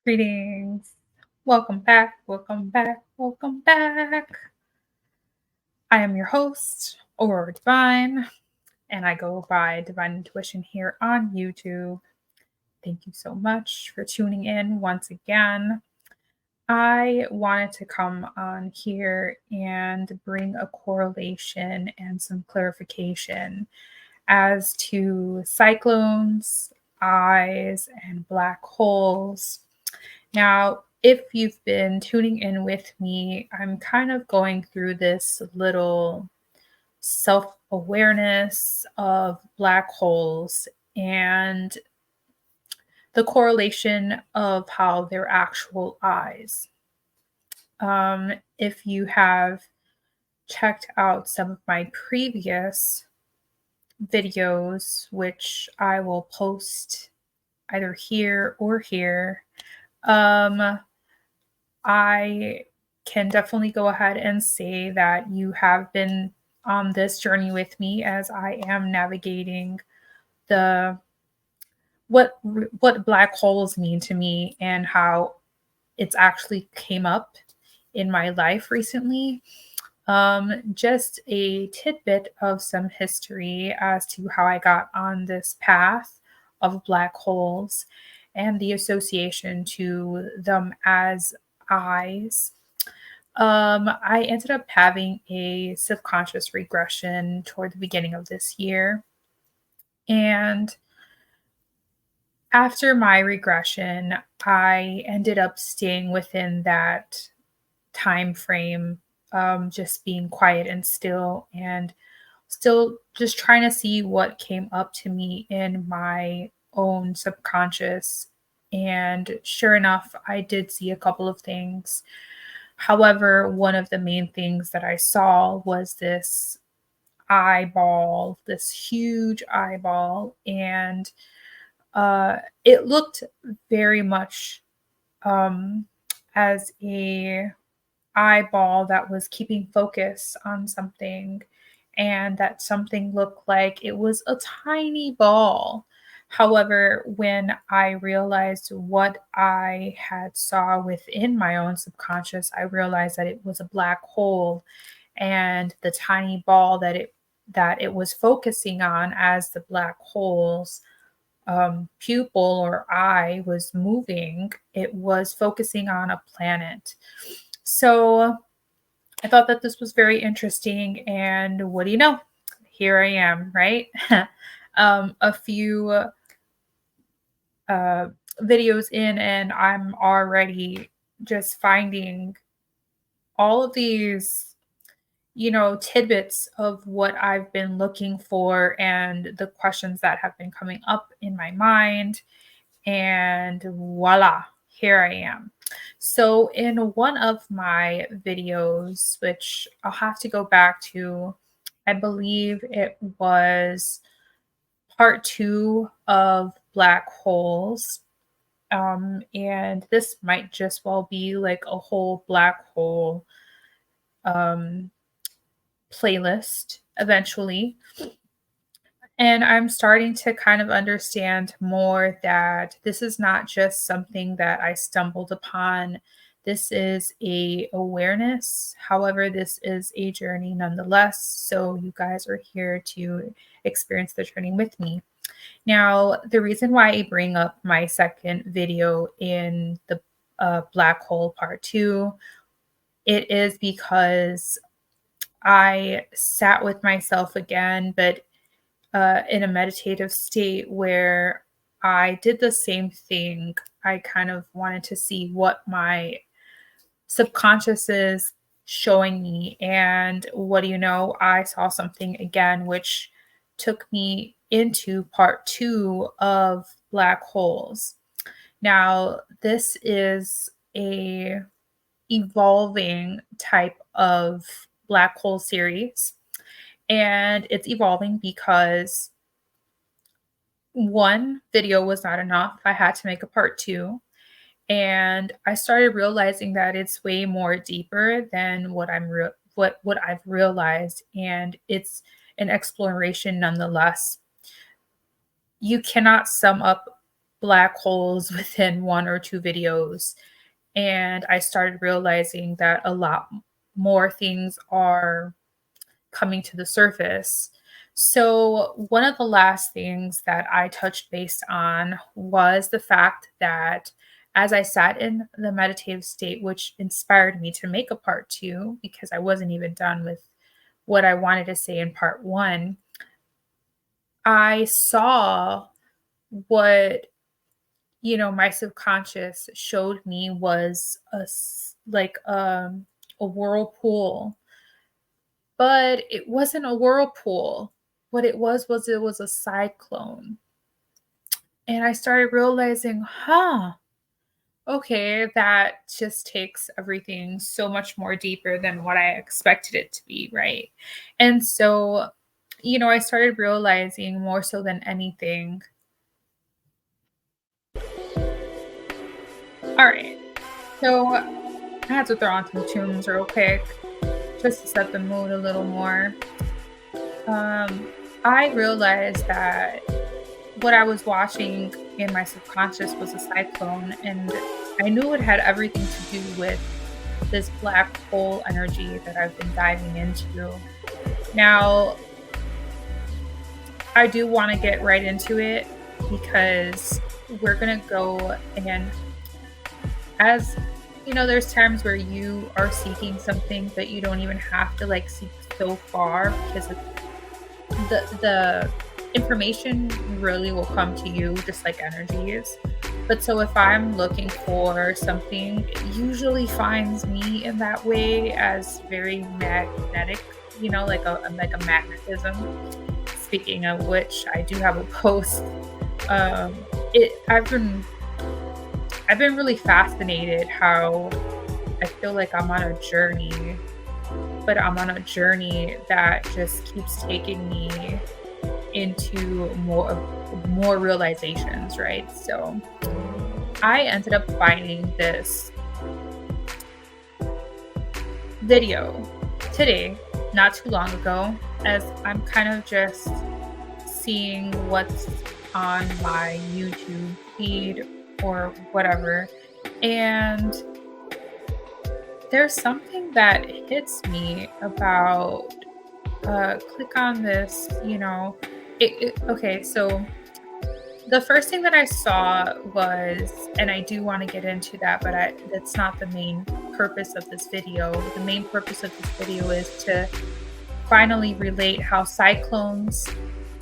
Greetings. Welcome back. Welcome back. Welcome back. I am your host, Aurora Divine, and I go by Divine Intuition here on YouTube. Thank you so much for tuning in once again. I wanted to come on here and bring a correlation and some clarification as to cyclones, eyes, and black holes. Now, if you've been tuning in with me, I'm kind of going through this little self awareness of black holes and the correlation of how they're actual eyes. If you have checked out some of my previous videos, which I will post either here or here, um, I can definitely go ahead and say that you have been on this journey with me as I am navigating the what black holes mean to me and how it's actually came up in my life recently. Just a tidbit of some history as to how I got on this path of black holes and the association to them as eyes. I ended up having a subconscious regression toward the beginning of this year. And after my regression, I ended up staying within that time frame, just being quiet and still, and still just trying to see what came up to me in my own subconscious. And sure enough, I did see a couple of things. However, one of the main things that I saw was this eyeball, this huge eyeball, and it looked very much um, as a eyeball that was keeping focus on something, and that something looked like it was a tiny ball. However, when I realized what I had saw within my own subconscious, I realized that it was a black hole, and the tiny ball that it was focusing on as the black hole's pupil or eye was moving, it was focusing on a planet. So I thought that this was very interesting. And what do you know? Here I am, right? A few uh, videos in, and I'm already just finding all of these, tidbits of what I've been looking for and the questions that have been coming up in my mind. And voila, here I am. So, in one of my videos, which I'll have to go back to, I believe it was part two of black holes. And this might just well be like a whole black hole um, playlist eventually. And I'm starting to kind of understand more that this is not just something that I stumbled upon. This is a awareness. However, this is a journey nonetheless. So you guys are here to experience the journey with me. Now, the reason why I bring up my second video in the black hole part two, it is because I sat with myself again, but in a meditative state where I did the same thing. I kind of wanted to see what my subconscious is showing me. And what do you know? I saw something again, which took me into part two of black holes. Now, this is a evolving type of black hole series, and it's evolving because one video was not enough. I had to make a part two. And I started realizing that it's way more deeper than what I've realized. And it's an exploration nonetheless. You cannot sum up black holes within one or two videos. And I started realizing that a lot more things are coming to the surface. So, one of the last things that I touched base on was the fact that as I sat in the meditative state, which inspired me to make a part two, because I wasn't even done with what I wanted to say in part one, I saw what my subconscious showed me was a whirlpool, but it wasn't a whirlpool. What it was a cyclone. And I started realizing, huh, okay, that just takes everything so much more deeper than what I expected it to be, right? And so, I started realizing more so than anything. All right. So I had to throw on some tunes real quick just to set the mood a little more. Um, I realized that what I was watching in my subconscious was a cyclone, and I knew it had everything to do with this black hole energy that I've been diving into. Now, I do want to get right into it because we're going to go and as there's times where you are seeking something that you don't even have to like seek so far because the information really will come to you just like energy is. But so if I'm looking for something, it usually finds me in that way as very magnetic, like a magnetism. Speaking of which, I do have a post. Um, it I've been really fascinated how I feel like I'm on a journey, but I'm on a journey that just keeps taking me into more realizations, right? So I ended up finding this video today, not too long ago, as I'm kind of just seeing what's on my YouTube feed or whatever. And there's something that hits me about click on this, okay, so the first thing that I saw was, and I do want to get into that, but that's not the main purpose of this video. The main purpose of this video is to finally relate how cyclones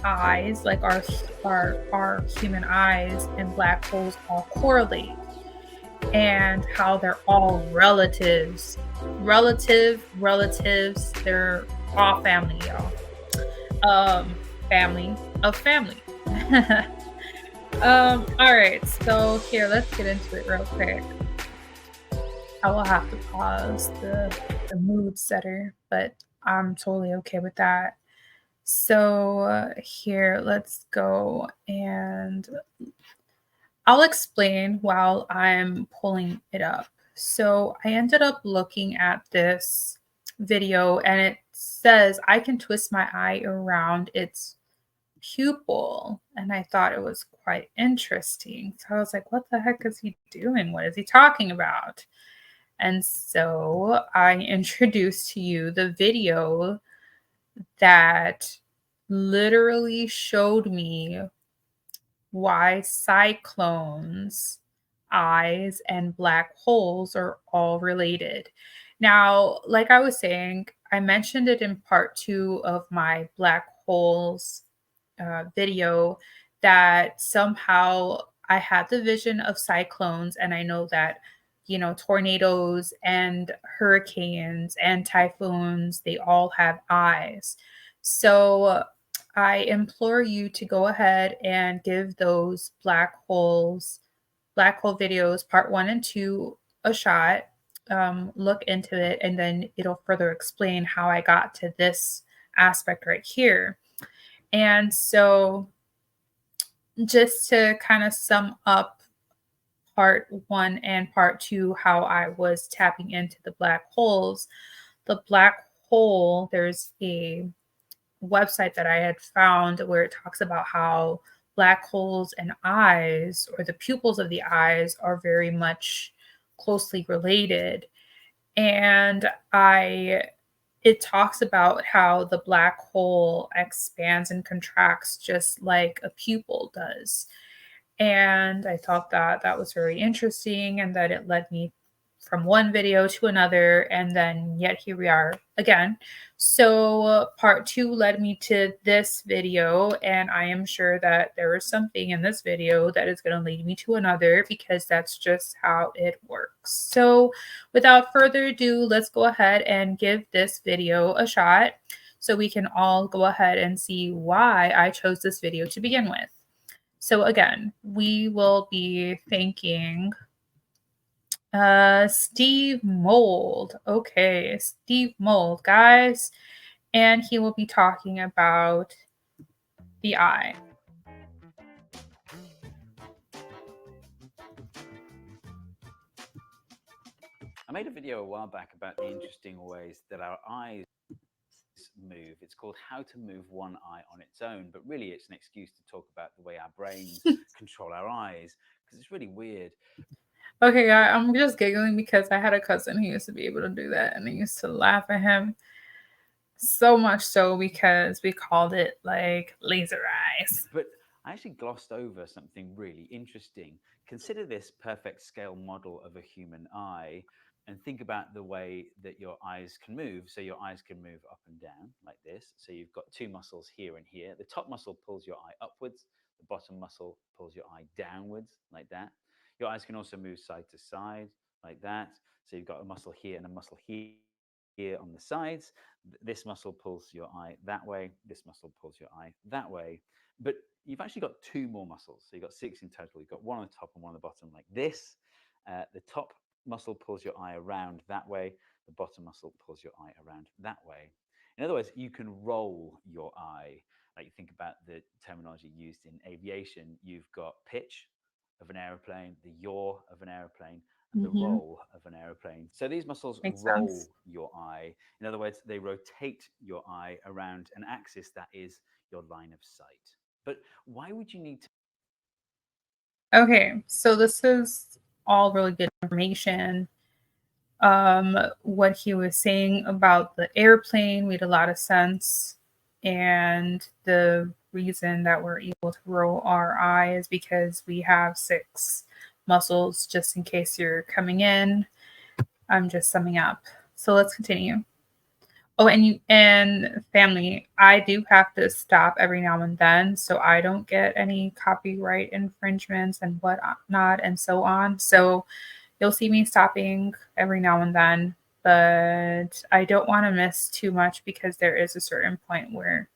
eyes, like our human eyes, and black holes all correlate, and how they're all relatives. They're all family, y'all. Family of family. All right, so here, let's get into it real quick. I will have to pause the mood setter, but I'm totally okay with that. So here, let's go, and I'll explain while I'm pulling it up. So I ended up looking at this video, and it says I can twist my eye around its pupil, and I thought it was quite interesting. So I was like, what the heck is he doing? What is he talking about? And so I introduced to you the video that literally showed me why cyclones, eyes, and black holes are all related. Now, like I was saying, I mentioned it in part two of my black holes video that somehow I had the vision of cyclones, and I know that tornadoes and hurricanes and typhoons, they all have eyes. So I implore you to go ahead and give those black hole videos part one and two a shot. Look into it, and then it'll further explain how I got to this aspect right here. And so, just to kind of sum up part one and part two, how I was tapping into the black holes, the black hole, there's a website that I had found where it talks about how black holes and eyes, or the pupils of the eyes, are very much closely related. And I it talks about how the black hole expands and contracts just like a pupil does. And I thought that that was very interesting and that it led me from one video to another. And then, yet, here we are again. So, part two led me to this video. And I am sure that there is something in this video that is going to lead me to another because that's just how it works. So, without further ado, let's go ahead and give this video a shot so we can all go ahead and see why I chose this video to begin with. So again, we will be thanking Steve Mold. Okay, Steve Mold, guys. And he will be talking about the eye. I made a video a while back about the interesting ways that our eyes move. It's called How to Move One Eye on Its Own, but really it's an excuse to talk about the way our brains control our eyes because it's really weird. Okay, I'm just giggling because I had a cousin who used to be able to do that, and I used to laugh at him so much so because we called it like laser eyes. But I actually glossed over something really interesting. Consider this perfect scale model of a human eye and think about the way that your eyes can move. So your eyes can move up and down like this. So you've got two muscles here and here. The top muscle pulls your eye upwards. The bottom muscle pulls your eye downwards like that. Your eyes can also move side to side like that. So you've got a muscle here and a muscle here on the sides. This muscle pulls your eye that way. This muscle pulls your eye that way. But you've actually got two more muscles. So you've got six in total. You've got one on the top and one on the bottom like this. The top muscle pulls your eye around that way. The bottom muscle pulls your eye around that way. In other words, you can roll your eye. Like you think about the terminology used in aviation, you've got pitch of an aeroplane, the yaw of an aeroplane, and the Mm-hmm. roll of an aeroplane. So these muscles Makes sense. roll your eye. In other words, they rotate your eye around an axis that is your line of sight. But why would you need to? Okay, so this is all really good information. What he was saying about the airplane made a lot of sense. And the reason that we're able to roll our eye is because we have six muscles, just in case you're coming in. I'm just summing up. So let's continue. Oh, and family, I do have to stop every now and then so I don't get any copyright infringements and whatnot and so on. So you'll see me stopping every now and then, but I don't want to miss too much because there is a certain point where,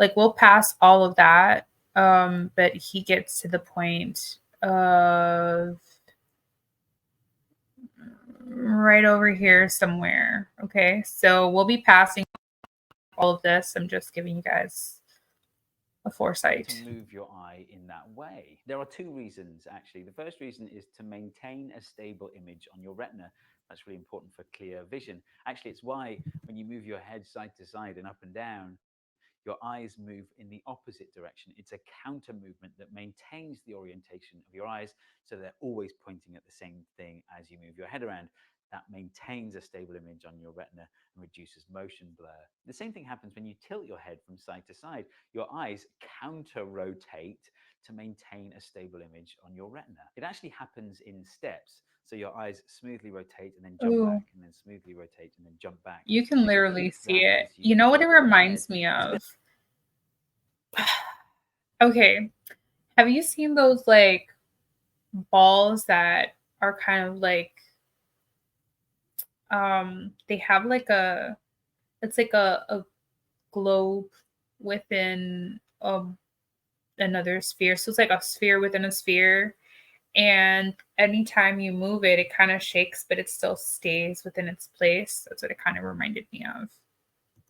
like, we'll pass all of that, but he gets to the point of right over here somewhere. Okay, so we'll be passing all of this. I'm just giving you guys a To foresight. move your eye in that way. There are two reasons, actually. The first reason is to maintain a stable image on your retina. That's really important for clear vision. Actually, it's why when you move your head side to side and up and down, your eyes move in the opposite direction. It's a counter movement that maintains the orientation of your eyes so they're always pointing at the same thing as you move your head around. That maintains a stable image on your retina and reduces motion blur. The same thing happens when you tilt your head from side to side. Your eyes counter rotate to maintain a stable image on your retina. It actually happens in steps. So your eyes smoothly rotate and then jump Ooh, back and then smoothly rotate and then jump back. you can This literally repeats see that it. as You you know what it tilt your head. reminds me It's a bit of? Okay, have you seen those like balls that are kind of like they have like a it's like a globe within another sphere. So it's like a sphere within a sphere. And anytime you move it, it kind of shakes, but it still stays within its place. That's what it kind of reminded me of.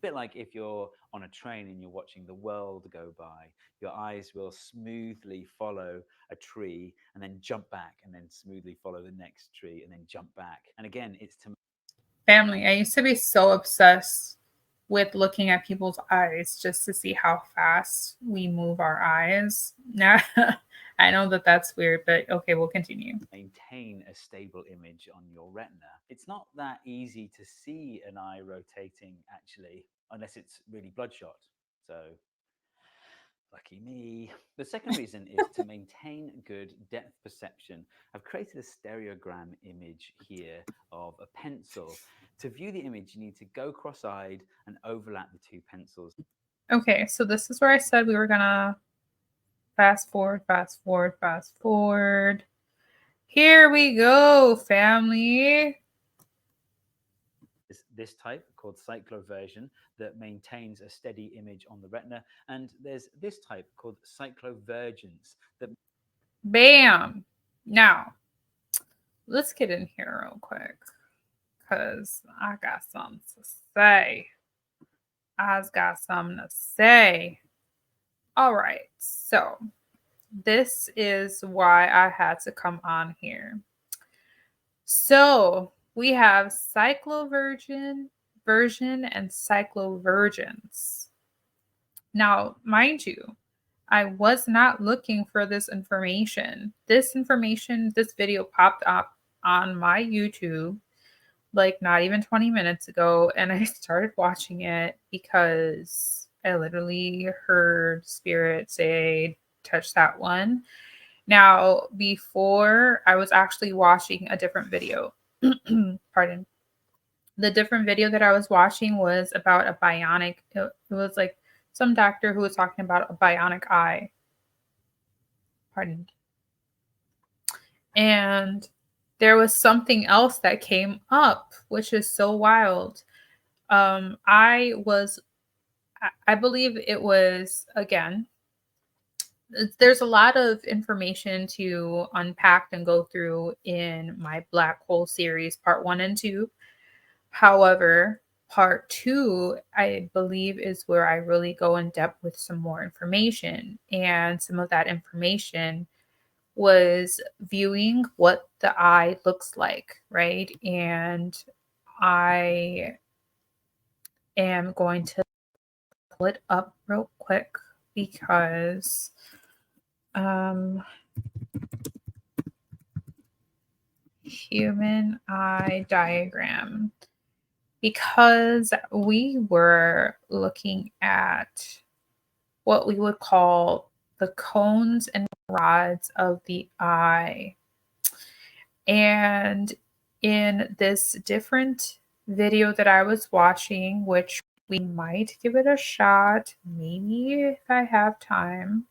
bit like if you're on a train and you're watching the world go by, your eyes will smoothly follow a tree and then jump back and then smoothly follow the next tree and then jump back. And again, it's to Family. I used to be so obsessed with looking at people's eyes just to see how fast we move our eyes. Now, I know that that's weird, but okay, we'll continue. Maintain a stable image on your retina. It's not that easy to see an eye rotating, actually, unless it's really bloodshot. So, lucky me. The second reason is to maintain good depth perception. I've created a stereogram image here of a pencil. To view the image, you need to go cross-eyed and overlap the two pencils. Okay, so this is where I said we were gonna fast forward, fast forward, fast forward. Here we go, family. This type called cycloversion that maintains a steady image on the retina, and there's this type called cyclovergence that Bam. Now, let's get in here real quick because I got something to say. I's got something to say. All right, so this is why I had to come on here. So we have cycloversion, version, and cyclovergence. Now, mind you, I was not looking for this information. This video popped up on my YouTube like not even 20 minutes ago, and I started watching it because I literally heard Spirit say, touch that one. Now, before I was actually watching a different video. Pardon. The different video that I was watching was about a bionic, it was like some doctor who was talking about a bionic eye. Pardon. And there was something else that came up, which is so wild. I was, I believe it was, again, there's a lot of information to unpack and go through in my Black Hole series, part 1 and 2. However, part 2, I believe, is where I really go in depth with some more information. And some of that information was viewing what the eye looks like, right? And I am going to pull it up real quick because human eye diagram, because we were looking at what we would call the cones and rods of the eye. And in this different video that I was watching, which we might give it a shot, maybe if I have time.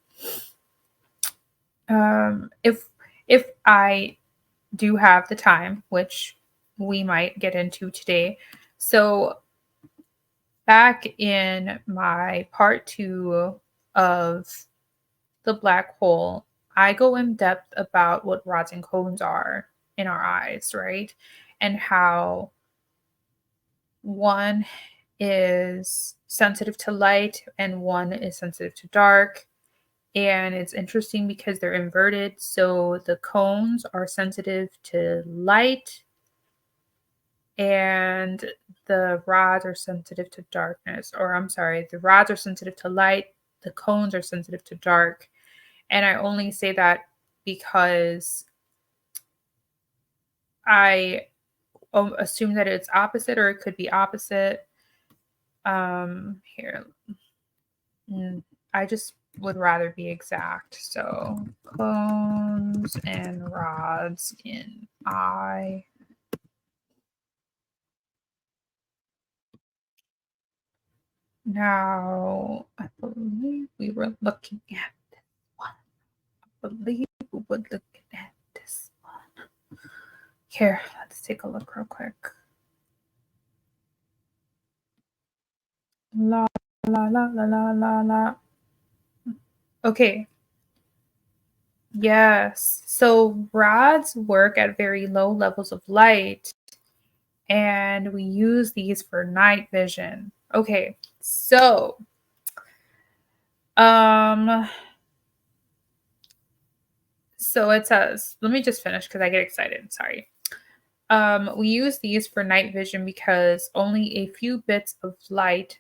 If I do have the time, which we might get into today. So back in my part 2 of the black hole, I go in depth about what rods and cones are in our eyes, right? And how one is sensitive to light and one is sensitive to dark. And it's interesting because they're inverted. So the cones are sensitive to light and the rods are sensitive to darkness. Or I'm sorry, the rods are sensitive to light, the cones are sensitive to dark. And I only say that because I assume that it's opposite, or it could be opposite. Here, I just would rather be exact. So cones and rods in eye. Now, I believe we were looking at this one. I believe we were looking at this one. Here, let's take a look real quick. La la la la la la la. Okay. Yes. So rods work at very low levels of light, and we use these for night vision. Okay. Um so it says, let me just finish because I get excited. Sorry. We use these for night vision because only a few bits of light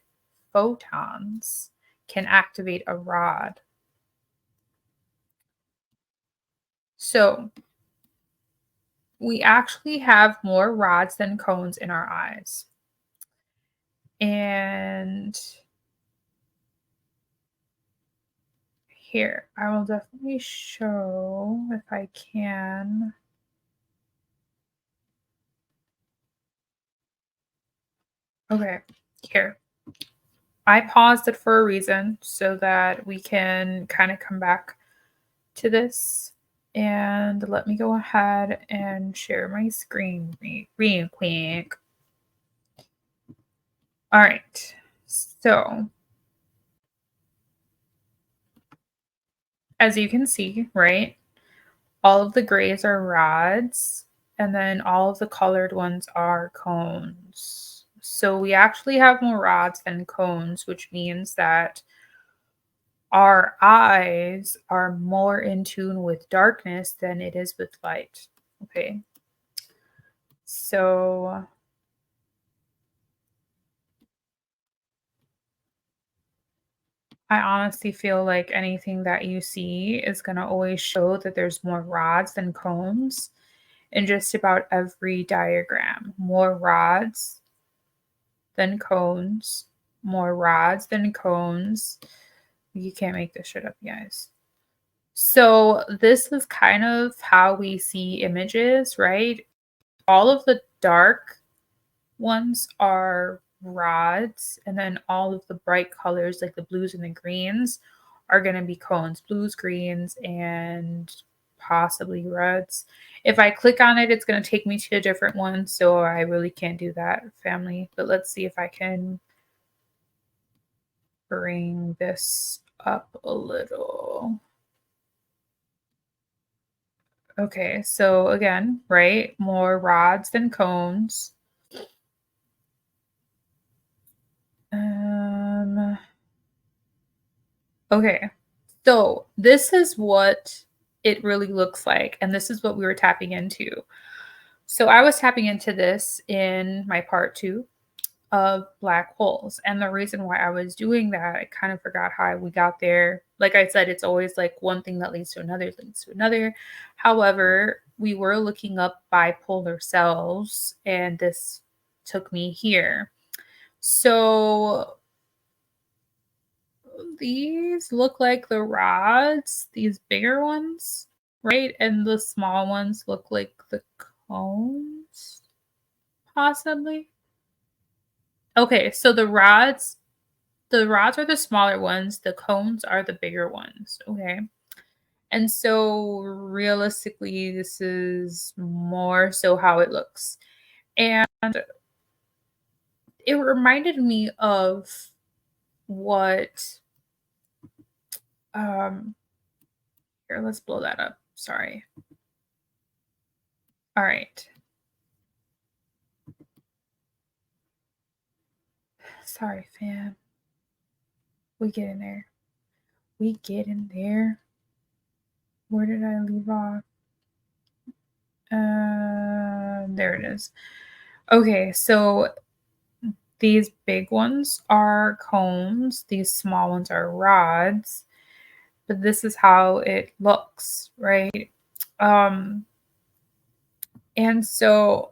photons can activate a rod. So we actually have more rods than cones in our eyes. And here, I will definitely show if I can. Okay, here. I paused it for a reason so that we can kind of come back to this. And let me go ahead and share my screen real quick. All right. So, as you can see, right, all of the grays are rods, and then all of the colored ones are cones. So, we actually have more rods than cones, which means that our eyes are more in tune with darkness than it is with light. Okay. So, I honestly feel like anything that you see is going to always show that there's more rods than cones in just about every diagram. More rods than cones, more rods than cones. You can't make this shit up, guys. So, this is kind of how we see images, right? All of the dark ones are rods, and then all of the bright colors, like the blues and the greens, are going to be cones. Blues, greens, and possibly reds. If I click on it, it's going to take me to a different one, so I really can't do that, family. But let's see if I can bring this up a little. Okay, so again, right? More rods than cones. Um, okay. So this is what it really looks like, and this is what we were tapping into. So I was tapping into this in my part two of black holes. And the reason why I was doing that, I kind of forgot how we got there. Like I said, it's always like one thing that leads to another, leads to another. However, we were looking up bipolar cells, and this took me here. So these look like the rods, these bigger ones, right? And the small ones look like the cones, possibly. Okay, so the rods are the smaller ones, the cones are the bigger ones, okay? And so realistically, this is more so how it looks. And it reminded me of what here, let's blow that up. Sorry. All right. Sorry, fam. We get in there. We get in there. Where did I leave off? There it is. Okay, so these big ones are cones, these small ones are rods, but this is how it looks, right? Um, and so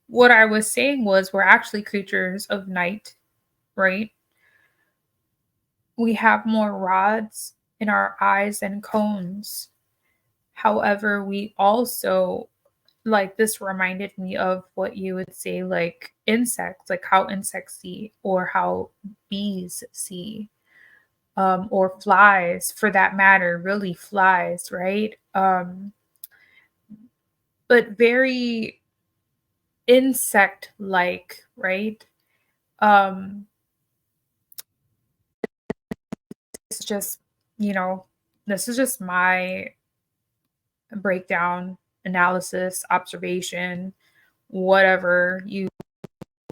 what I was saying was we're actually creatures of night, right? We have more rods in our eyes than cones. However, we also like this reminded me of what you would say like insects, like how insects see or how bees see, or flies for that matter, really flies, right? But very insect like, right? Um, it's just, you know, this is just my breakdown, analysis, observation, whatever you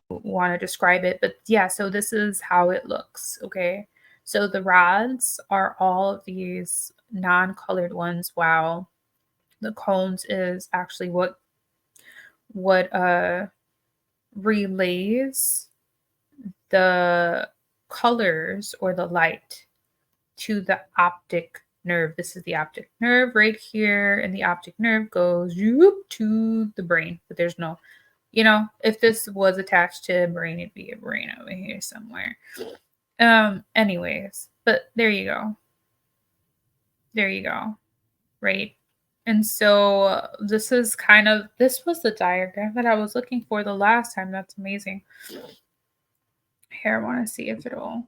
want to describe it. But yeah, so this is how it looks. Okay. So the rods are all of these non-colored ones. Wow. The cones is actually what relays the colors or the light to the optic nerve. This is the optic nerve right here, and the optic nerve goes to the brain. But there's no, if this was attached to a brain, it'd be a brain over here somewhere. Anyways, but there you go. There you go. Right. And so this was the diagram that I was looking for the last time. That's amazing. Here, I want to see if it'll.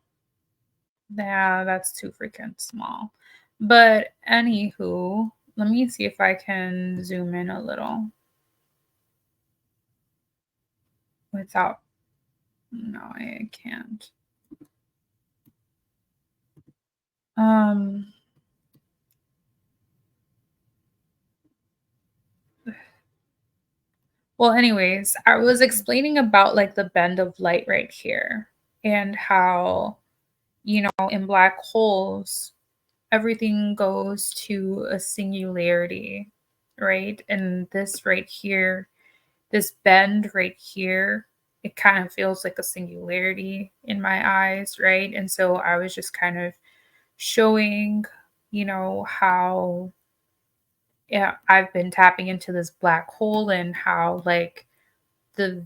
Nah, that's too freaking small. But anywho, let me see if I can zoom in a little without. No, I can't. Um. Well, anyways, I was explaining about like the bend of light right here and how, in black holes, everything goes to a singularity, right? And this right here, this bend right here, it kind of feels like a singularity in my eyes, right? And so I was just kind of showing, how, yeah, I've been tapping into this black hole and how like the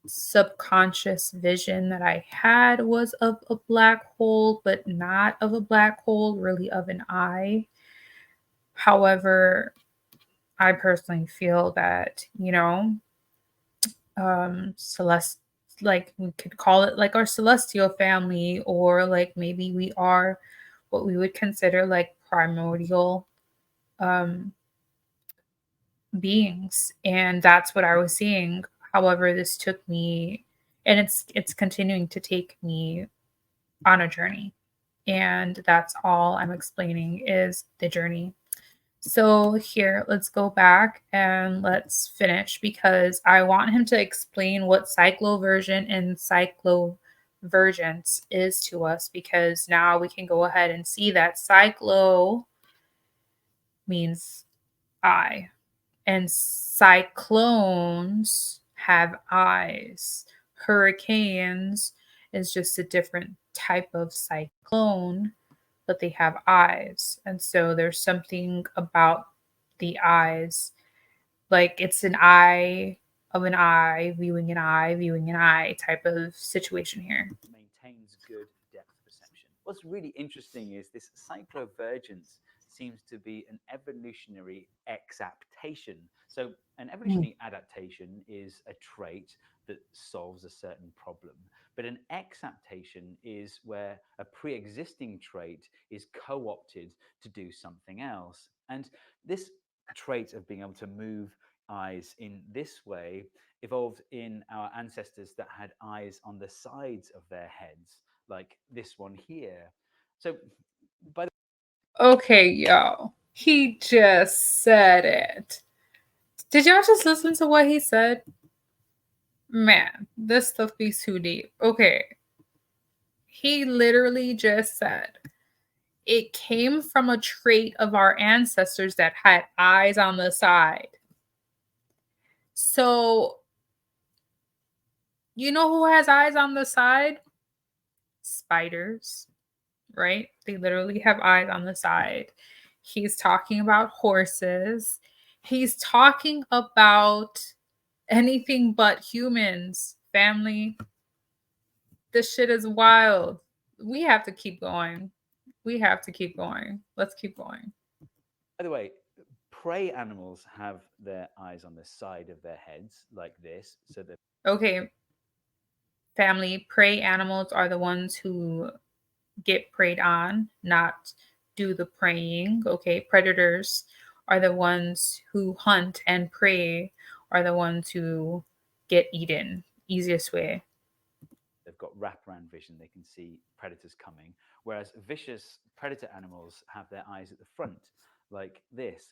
subconscious vision that I had was of a black hole, but not of a black hole, really of an eye. However, I personally feel that, celest like we could call it like our celestial family, or like maybe we are what we would consider like primordial um beings, and that's what I was seeing. However, this took me, and it's continuing to take me on a journey. And that's all I'm explaining is the journey. So here, let's go back and let's finish because I want him to explain what cycloversion and cyclovergence is to us, because now we can go ahead and see that cyclo means I, and cyclones have eyes. Hurricanes is just a different type of cyclone, but they have eyes. And so there's something about the eyes, like it's an eye of an eye, viewing an eye type of situation here. Maintains good depth perception. What's really interesting is this cyclovergence seems to be an evolutionary exaptation. So, an Mm. evolutionary adaptation is a trait that solves a certain problem, but an exaptation is where a pre existing trait is co opted to do something else. And this trait of being able to move eyes in this way evolved in our ancestors that had eyes on the sides of their heads, like this one here. So, by the Okay, yo. He just said it. Did y'all just listen to what he said? Man, this stuff be too deep. Okay. He literally just said it came from a trait of our ancestors that had eyes on the side. So, you know who has eyes on the side? Spiders, right? They literally have eyes on the side. He's talking about horses. He's talking about anything but humans. Family, this shit is wild. We have to keep going. We have to keep going. Let's keep going. by the way, prey animals have their eyes on the side of their heads, like this, so that Okay, family, prey animals are the ones who get preyed on, not do the preying. Okay, predators are the ones who hunt, and prey are the ones who get eaten. Easiest way. they've got wraparound vision, they can see predators coming. Whereas vicious predator animals have their eyes at the front, like this.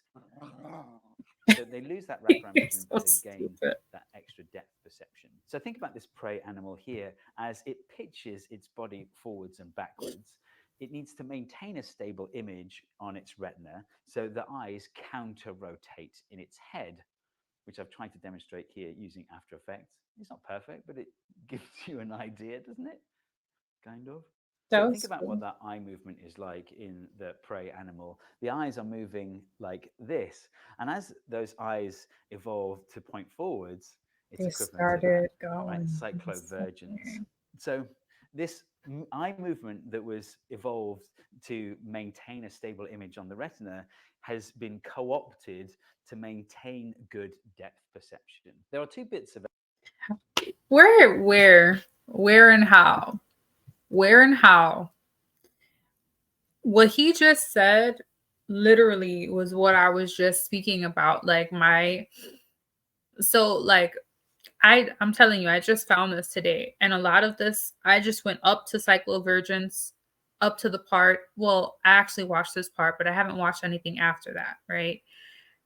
So they lose that wraparound You're vision, so but they gain stupid. that extra depth perception. So think about this prey animal here as it pitches its body forwards and backwards. It needs to maintain a stable image on its retina so the eyes counter rotate in its head, which I've tried to demonstrate here using After Effects. It's not perfect, but it gives you an idea, doesn't it? kind of. That So think was about cool. what that eye movement is like in the prey animal. The eyes are moving like this. And as those eyes evolve to point forwards, it's They equivalent to that, started right? going the Cyclovergence. same. So this eye movement that was evolved to maintain a stable image on the retina has been co-opted to maintain good depth perception. There are two bits of Where and how? Where and how? What he just said literally was what I was just speaking about. Like my so like I'm telling you, I just found this today. And a lot of this, I just went up to Cyclovergence, up to the part. Well, I actually watched this part, but I haven't watched anything after that, right?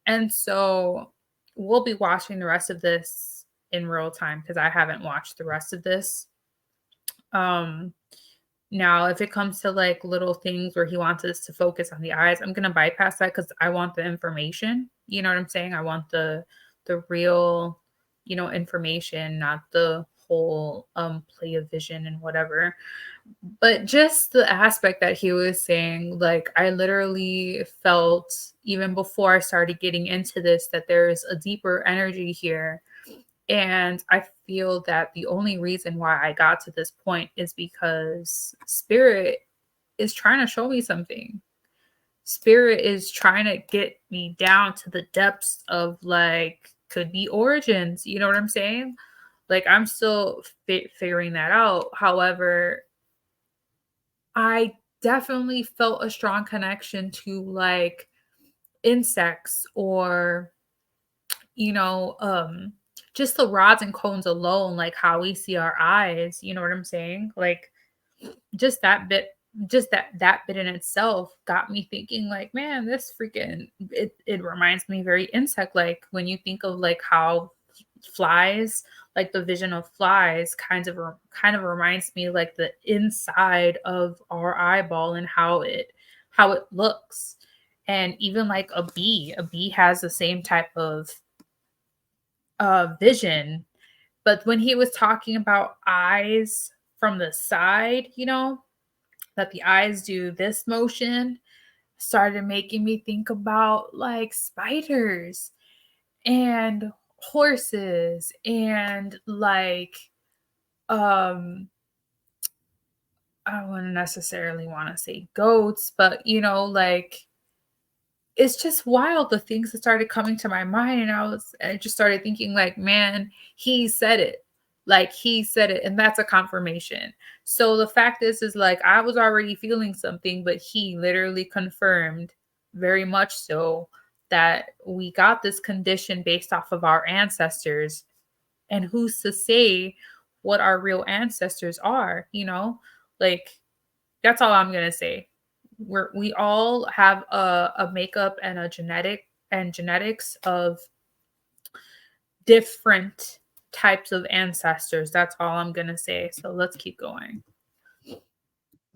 And so we'll be watching the rest of this in real time because I haven't watched the rest of this. Um Now, if it comes to like little things where he wants us to focus on the eyes, I'm gonna bypass that because I want the information. You know what I'm saying? I want the real, information, not the whole play of vision and whatever. But just the aspect that he was saying, like I literally felt even before I started getting into this that there's a deeper energy here, and I feel that the only reason why I got to this point is because spirit is trying to show me something. Spirit is trying to get me down to the depths of like could be origins. You know what I'm saying? Like I'm still figuring that out. However, I definitely felt a strong connection to like insects or you know, just the rods and cones alone, like how we see our eyes, you know what I'm saying? Like just that bit, just that bit in itself got me thinking like, man, this freaking it reminds me very insect like when you think of like how flies, like the vision of flies kind of reminds me like the inside of our eyeball and how it looks. And even like a bee has the same type of vision. But when he was talking about eyes from the side, that the eyes do this motion, started making me think about like spiders and horses and like um I wouldn't necessarily want to say goats, but like it's just wild the things that started coming to my mind, and I just started thinking like, man, he said it. Like he said it, and that's a confirmation. So the fact is like I was already feeling something, but he literally confirmed very much so that we got this condition based off of our ancestors. And who's to say what our real ancestors are, Like that's all I'm gonna say. We all have a makeup and a genetics of different types of ancestors. That's all I'm gonna say. So let's keep going.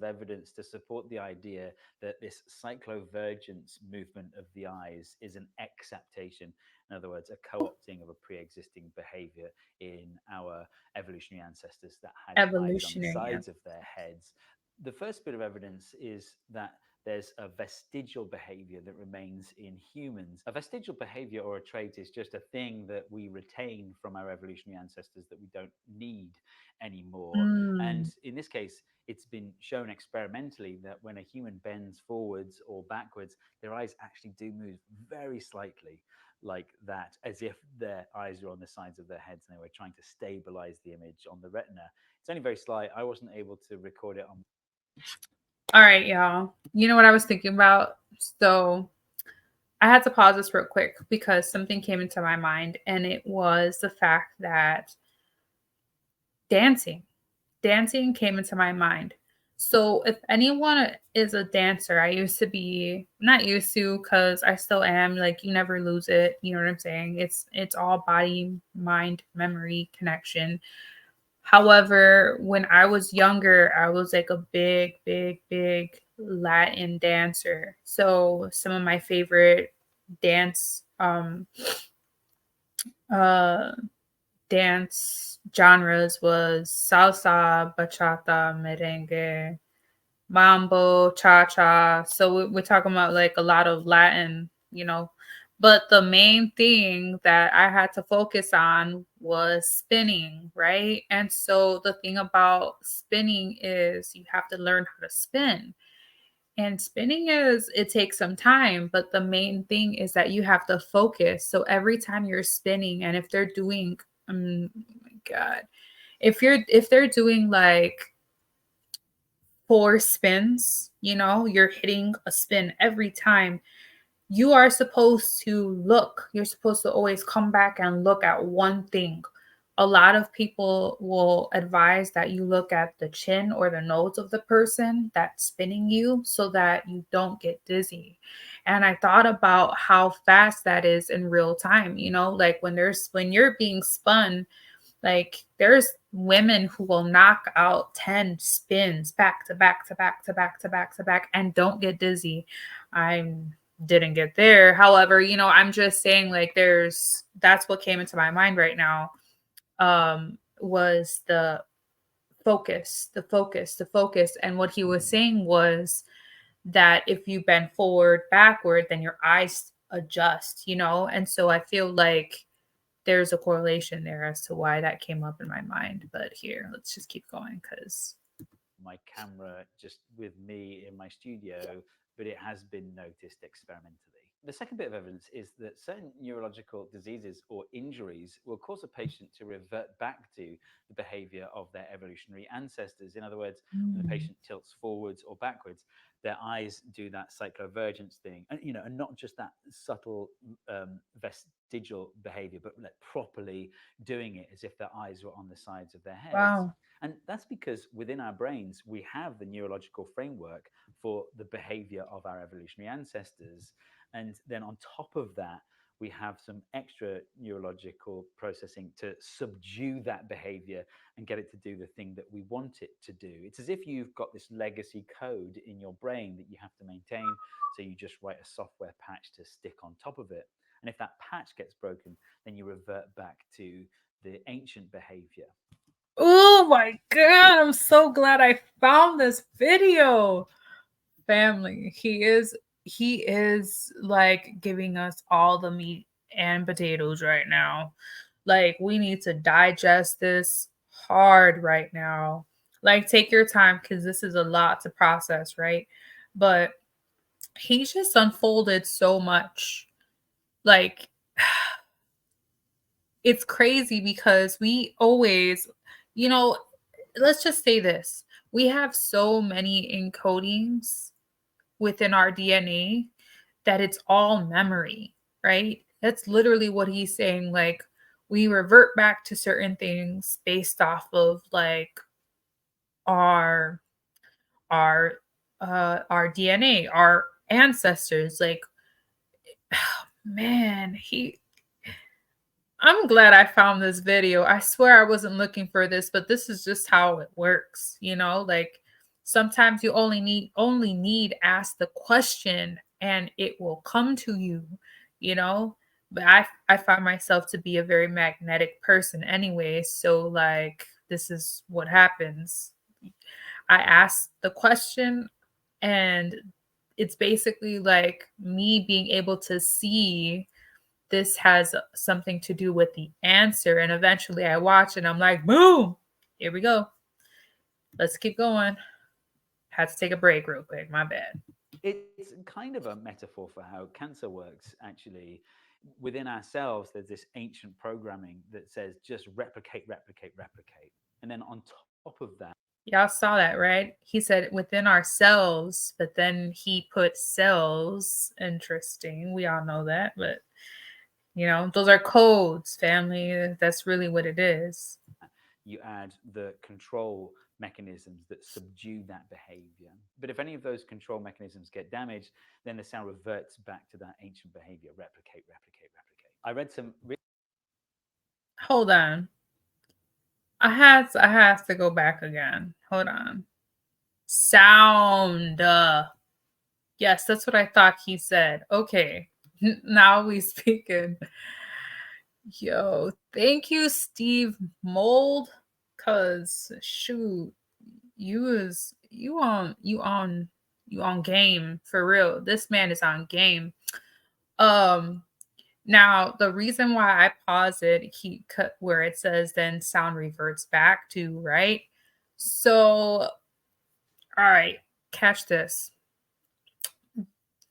evidence to support the idea that this cyclovergence movement of the eyes is an acceptation. In other words, a co opting of a pre existing behavior in our evolutionary ancestors that had eyes on the Evolutionary. sides of their heads. The first bit of evidence is that there's a vestigial behavior that remains in humans. A vestigial behavior or a trait is just a thing that we retain from our evolutionary ancestors that we don't need anymore. And Mm. in this case, it's been shown experimentally that when a human bends forwards or backwards, their eyes actually do move very slightly like that, as if their eyes are on the sides of their heads and they were trying to stabilize the image on the retina. It's only very slight. I wasn't able to record it on. All right, y'all. You know what I was thinking about? So I had to pause this real quick because something came into my mind, and it was the fact that dancing. Dancing came into my mind. So if anyone is a dancer, I used to be not used to because I still am, like you never lose it. You know what I'm saying? It's all body, mind, memory, connection. However, when I was younger, I was like a big, big, big Latin dancer. So some of my favorite dance uh dance genres was salsa, bachata, merengue, mambo, cha-cha. So we're talking about like a lot of Latin, you know. But the main thing that I had to focus on was spinning, right? And so the thing about spinning is you have to learn how to spin. And spinning is, it takes some time, but the main thing is that you have to focus. So every time you're spinning, and if they're doing, oh my God, if they're doing like 4 spins, you're hitting a spin every time. You are supposed to look. You're supposed to always come back and look at one thing. A lot of people will advise that you look at the chin or the nose of the person that's spinning you so that you don't get dizzy. And I thought about how fast that is in real time, like when you're being spun, like there's women who will knock out 10 spins back to back to back to back to back to back and don't get dizzy. I didn't get there. However, I'm just saying like that's what came into my mind right now. Was the focus, the focus, the focus. And what he was saying was that if you bend forward, backward, then your eyes adjust, And so I feel like there's a correlation there as to why that came up in my mind. But here, let's just keep going because. My camera just with me in my studio, but it has been noticed experimentally. The second bit of evidence is that certain neurological diseases or injuries will cause a patient to revert back to the behavior of their evolutionary ancestors. In other words, when the Mm. patient tilts forwards or backwards, their eyes do that cyclovergence thing, and not just that subtle vestigial behavior, but like properly doing it as if their eyes were on the sides of their heads. Wow. And that's because within our brains, we have the neurological framework for the behavior of our evolutionary ancestors. And then on top of that, we have some extra neurological processing to subdue that behavior and get it to do the thing that we want it to do. It's as if you've got this legacy code in your brain that you have to maintain. So you just write a software patch to stick on top of it. And if that patch gets broken, then you revert back to the ancient behavior. Oh my God. I'm so glad I found this video. Family. He is like giving us all the meat and potatoes right now. Like we need to digest this hard right now. Like take your time because this is a lot to process, right? But he just unfolded so much. Like it's crazy because we always, you know, let's just say this. We have so many encodings within our DNA that it's all memory, right? That's literally what he's saying. Like, we revert back to certain things based off of like our our our DNA, our ancestors. Like, man, he I'm glad I found this video. I swear I wasn't looking for this, but this is just how it works, Like sometimes you only need ask the question and it will come to you, you know? But I find myself to be a very magnetic person anyway, so like this is what happens. I ask the question and it's basically like me being able to see this has something to do with the answer. And eventually I watch and I'm like, boom, here we go. Let's keep going. Had to take a break real quick. My bad. It's kind of a metaphor for how cancer works, actually. Within ourselves, there's this ancient programming that says just replicate, replicate, replicate. And then on top of that, Y'all saw that, right? He said within ourselves, but then he put cells. Interesting. We all know that, but those are codes, family. That's really what it is. you add the control mechanisms that subdue that behavior. But if any of those control mechanisms get damaged, then the sound reverts back to that ancient behavior replicate, replicate, replicate. I read some. Hold on. I have to go back again. Hold on. Sound. Yes, that's what I thought he said. Okay. Now we speaking. Yo, thank you, Steve Mold. Cause shoot, you on game for real. This man is on game. Um Now the reason why I pause it, he cut where it says then sound reverts back to, right? So, all right, catch this.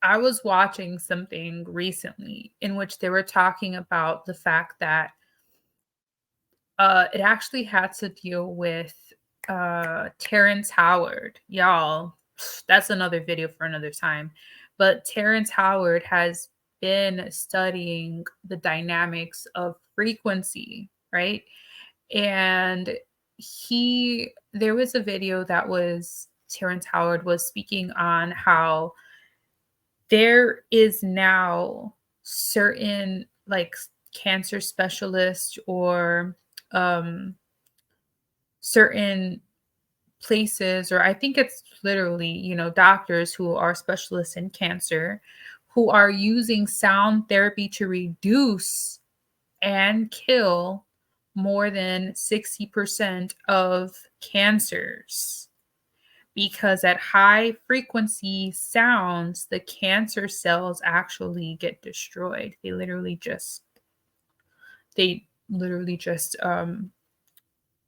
I was watching something recently in which they were talking about the fact that it actually had to deal with Terrence Howard. Y'all, that's another video for another time. But Terrence Howard has been studying the dynamics of frequency, right? And there was a video that was Terrence Howard was speaking on how there is now certain like cancer specialists or um certain places, or I think it's literally, doctors who are specialists in cancer who are using sound therapy to reduce and kill more than 60% of cancers, because at high frequency sounds the cancer cells actually get destroyed. They literally just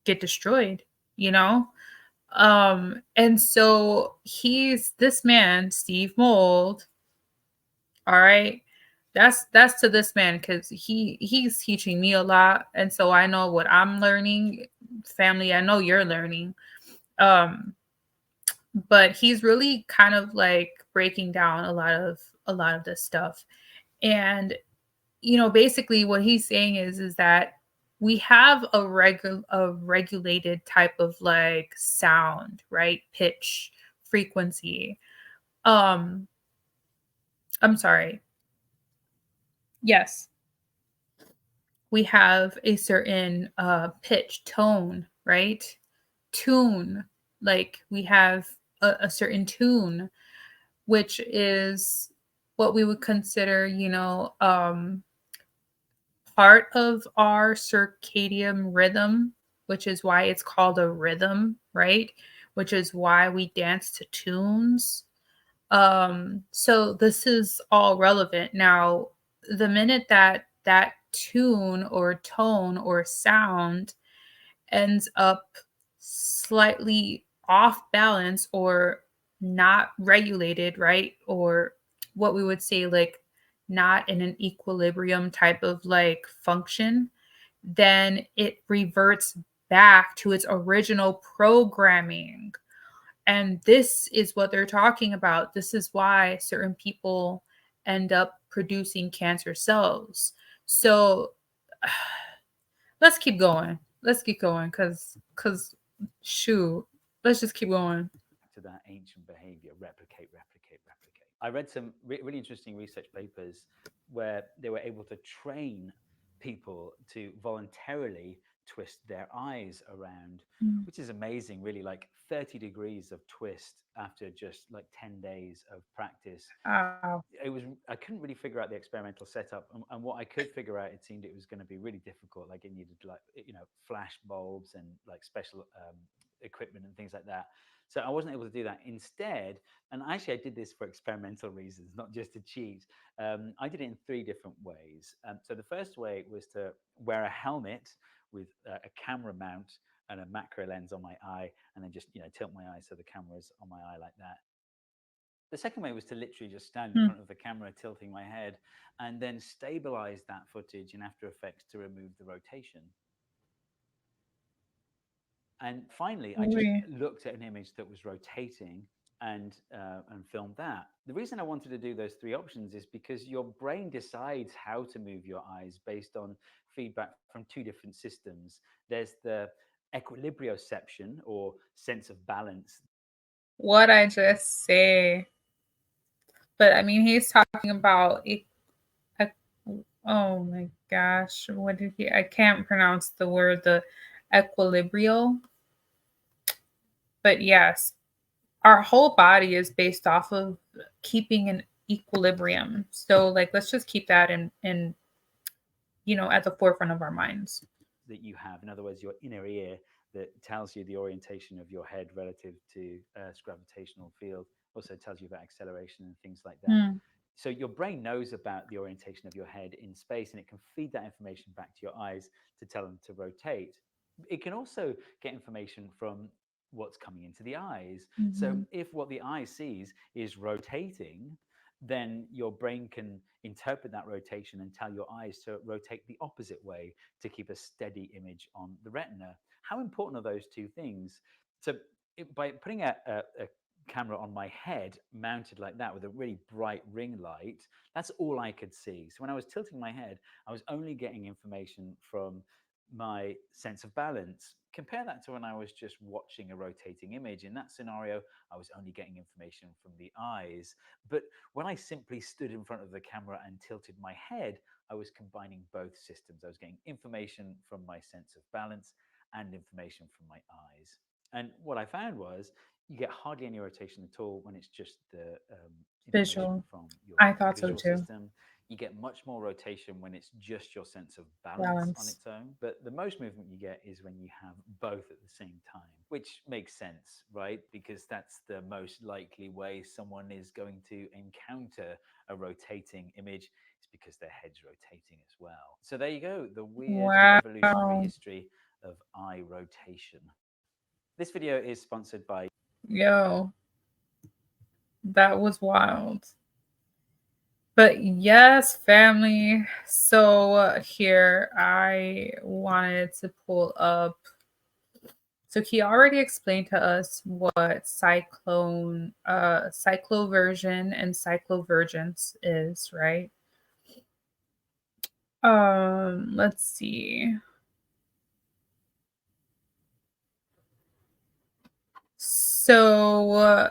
get destroyed, you know? And so he's this man, Steve Mold, all right. That's to this man because he's teaching me a lot. And so I know what I'm learning. Family, I know you're learning. Um, but he's really kind of like breaking down a lot of this stuff. And basically what he's saying is that we have a regulated type of like sound, right? Pitch, frequency. Um, I'm sorry. Yes, we have a certain pitch, tone, right? Tune. Like we have a certain tune, which is what we would consider, part of our circadian rhythm, which is why it's called a rhythm, right? Which is why we dance to tunes. So this is all relevant. Now, the minute that that tune or tone or sound ends up slightly off balance or not regulated, right? Or what we would say like not in an equilibrium type of like function, then it reverts back to its original programming. And this is what they're talking about. This is why certain people end up producing cancer cells. So let's keep going. Let's keep going cuz shoot. Let's just keep going. To that ancient behavior, replicate, replicate, replicate. I read some really interesting research papers where they were able to train people to voluntarily twist their eyes around, Mm. which is amazing, really, like 30 degrees of twist after just like 10 days of practice. Wow. It was, I couldn't really figure out the experimental setup, and what I could figure out, it seemed it was going to be really difficult. Like it needed like flash bulbs and like special equipment and things like that. So I wasn't able to do that. Instead, and actually I did this for experimental reasons, not just to cheat. I did it in three different ways. So the first way was to wear a helmet with a camera mount and a macro lens on my eye, and then just tilt my eye so the camera's on my eye like that. The second way was to literally just stand in Hmm. front of the camera, tilting my head, and then stabilize that footage in After Effects to remove the rotation. And finally, I just Oui. looked at an image that was rotating and filmed that. The reason I wanted to do those three options is because your brain decides how to move your eyes based on feedback from two different systems. There's the equilibrioception or sense of balance. What I just say. But I mean, he's talking about ec- oh my gosh, what did he? I can't pronounce the word, the equilibrial. But yes, our whole body is based off of keeping an equilibrium. So like let's just keep that in at the forefront of our minds. that you have. In other words, your inner ear that tells you the orientation of your head relative to Earth's gravitational field, also tells you about acceleration and things like that. Hmm. So your brain knows about the orientation of your head in space, and it can feed that information back to your eyes to tell them to rotate. It can also get information from what's coming into the eyes. So Mhm. if what the eye sees is rotating, then your brain can interpret that rotation and tell your eyes to rotate the opposite way to keep a steady image on the retina. How important are those two things? So, by putting a camera on my head mounted like that with a really bright ring light, that's all I could see. So, when I was tilting my head, I was only getting information from my sense of balance. Compare that to when I was just watching a rotating image. In that scenario, I was only getting information from the eyes. But when I simply stood in front of the camera and tilted my head, I was combining both systems. I was getting information from my sense of balance and information from my eyes. And what I found was you get hardly any rotation at all when it's just the information Visual. from I your thought so visual too. system. You get much more rotation when it's just your sense of balance on Balance. its own. But the most movement you get is when you have both at the same time, which makes sense, right? Because that's the most likely way someone is going to encounter a rotating image, is because their head's rotating as well. So there you go, the weird evolutionary Wow. history of eye rotation. This video is sponsored by. Yo, that was wild. But yes, family. So here I wanted to pull up. So he already explained to us what cycloversion and cyclovergence is, right? Let's see. So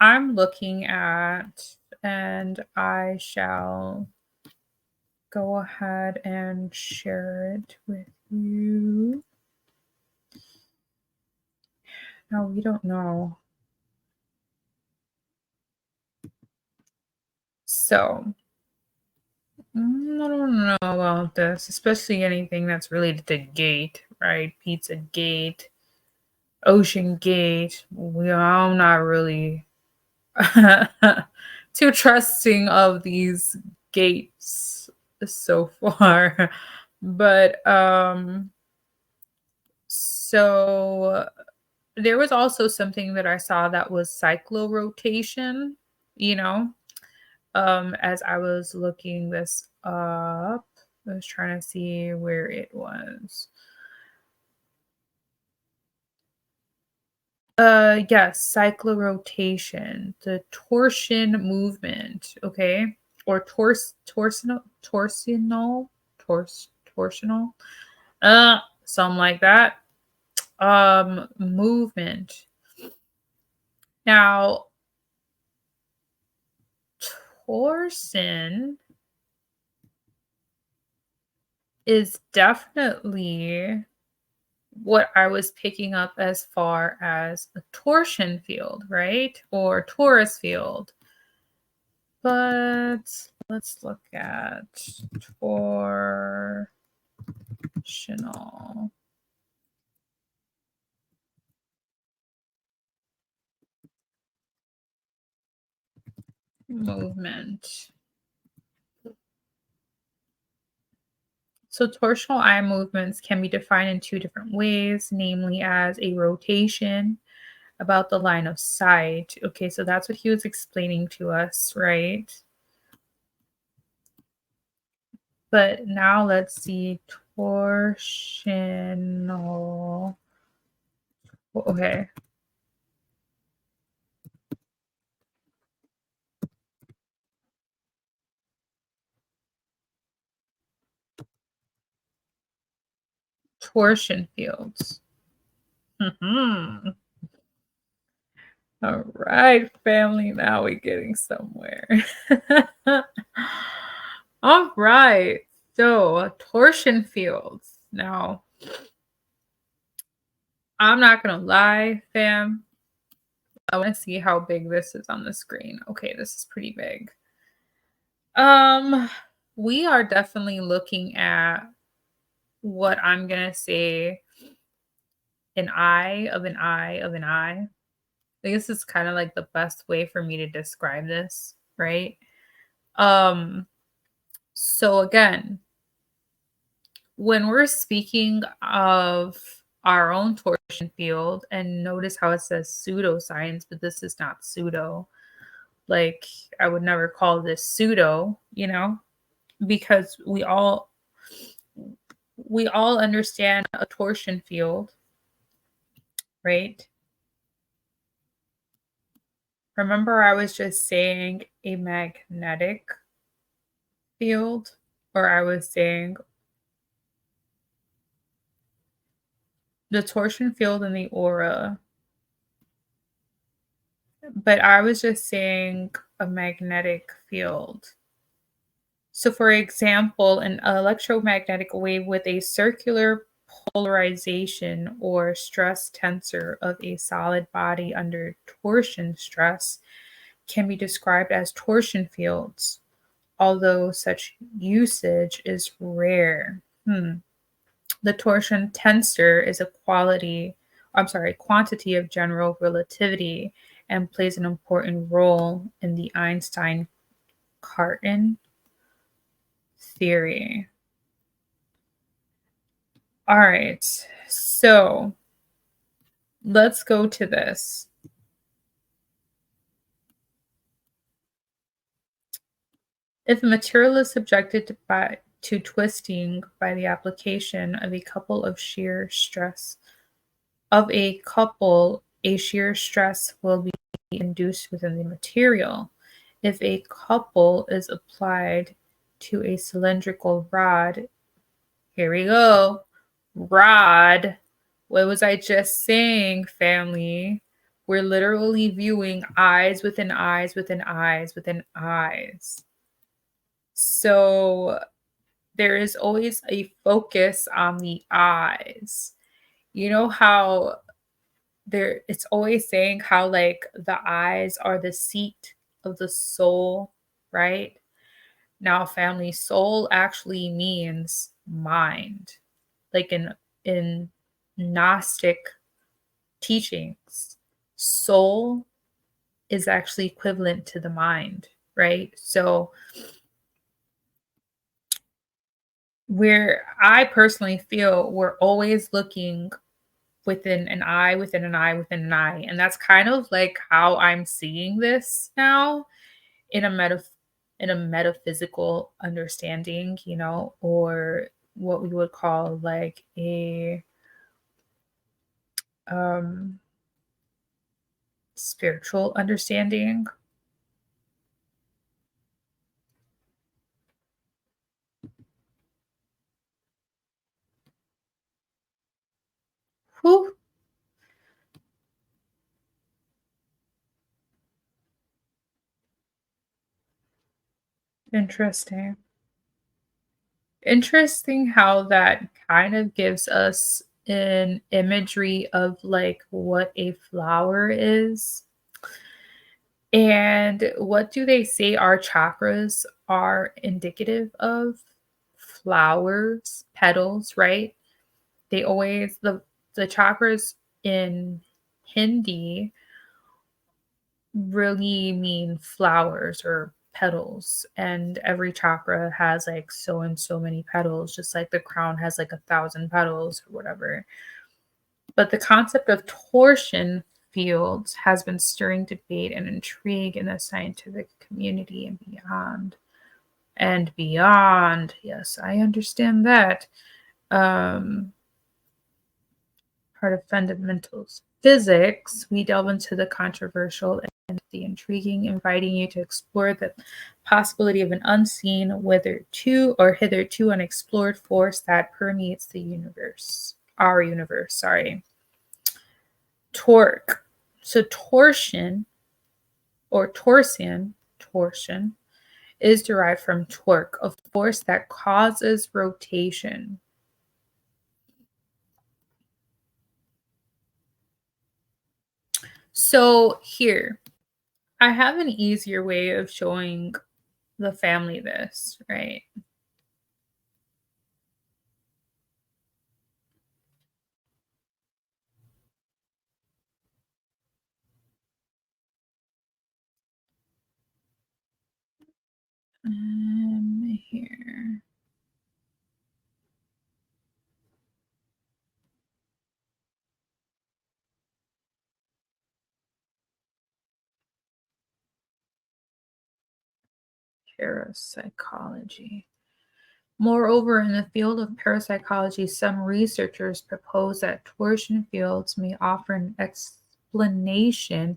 I'm looking at, and I shall go ahead and share it with you. No, we don't know. So I don't know about this, especially anything that's related to gate, right? Pizza Gate, Ocean Gate. I'm not really too trusting of these gates so far. But so there was also something that I saw that was cyclorotation, you know, as I was looking this up. I was trying to see where it was. Yes, cyclorotation, the torsion movement, okay? Or torsional, something like that. Movement. Now, torsion is definitely what I was picking up as far as a torsion field, right? Or torus field. But let's look at torsional movement. So torsional eye movements can be defined in two different ways, namely as a rotation about the line of sight. Okay, so that's what he was explaining to us, right? But now let's see torsional. Okay. Torsion fields. Mhm. All right, family. Now we're getting somewhere. All right. So, torsion fields. Now, I'm not going to lie, fam. I want to see how big this is on the screen. Okay, this is pretty big. Um, we are definitely looking at what I'm gonna say an eye of an eye of an eye. I think this is kind of like the best way for me to describe this, right? Um, so again, when we're speaking of our own torsion field, and notice how it says pseudoscience, but this is not pseudo. Like, I would never call this pseudo, because we all understand a torsion field, right? Remember, I was just saying a magnetic field, or I was saying the torsion field in the aura, but I was just saying a magnetic field. So, for example, an electromagnetic wave with a circular polarization or stress tensor of a solid body under torsion stress can be described as torsion fields, although such usage is rare. The torsion tensor is a quantity of general relativity and plays an important role in the Einstein-Cartan theory. All right, so let's go to this. If a material is subjected to twisting by the application of a couple of shear stress a shear stress will be induced within the material. If a couple is applied to a cylindrical rod, here we go, rod. What was I just saying, family? We're literally viewing eyes within eyes within eyes within eyes. So there is always a focus on the eyes. You know how it's always saying how like the eyes are the seat of the soul, right? Now, family, soul actually means mind. Like in Gnostic teachings, soul is actually equivalent to the mind, right? So where I personally feel we're always looking within an eye, within an eye, within an eye. And that's kind of like how I'm seeing this now in a metaphysical understanding, or what we would call like a um spiritual understanding. Whew, interesting. Interesting how that kind of gives us an imagery of like what a flower is. And what do they say our chakras are indicative of? Flowers, petals, right? They always the chakras in Hindi really mean flowers or petals, and every chakra has like so and so many petals, just like the crown has like 1,000 petals or whatever. But the concept of torsion fields has been stirring debate and intrigue in the scientific community and beyond. And beyond, yes, I understand that. Um, Part of fundamentals physics, we delve into the controversial and the intriguing, inviting you to explore the possibility of an unseen, hitherto unexplored force that permeates the universe, our universe, sorry. Torque. So torsion is derived from torque, a force that causes rotation. So here, I have an easier way of showing the family this, right? Here. Parapsychology. Moreover, in the field of parapsychology, some researchers propose that torsion fields may offer an explanation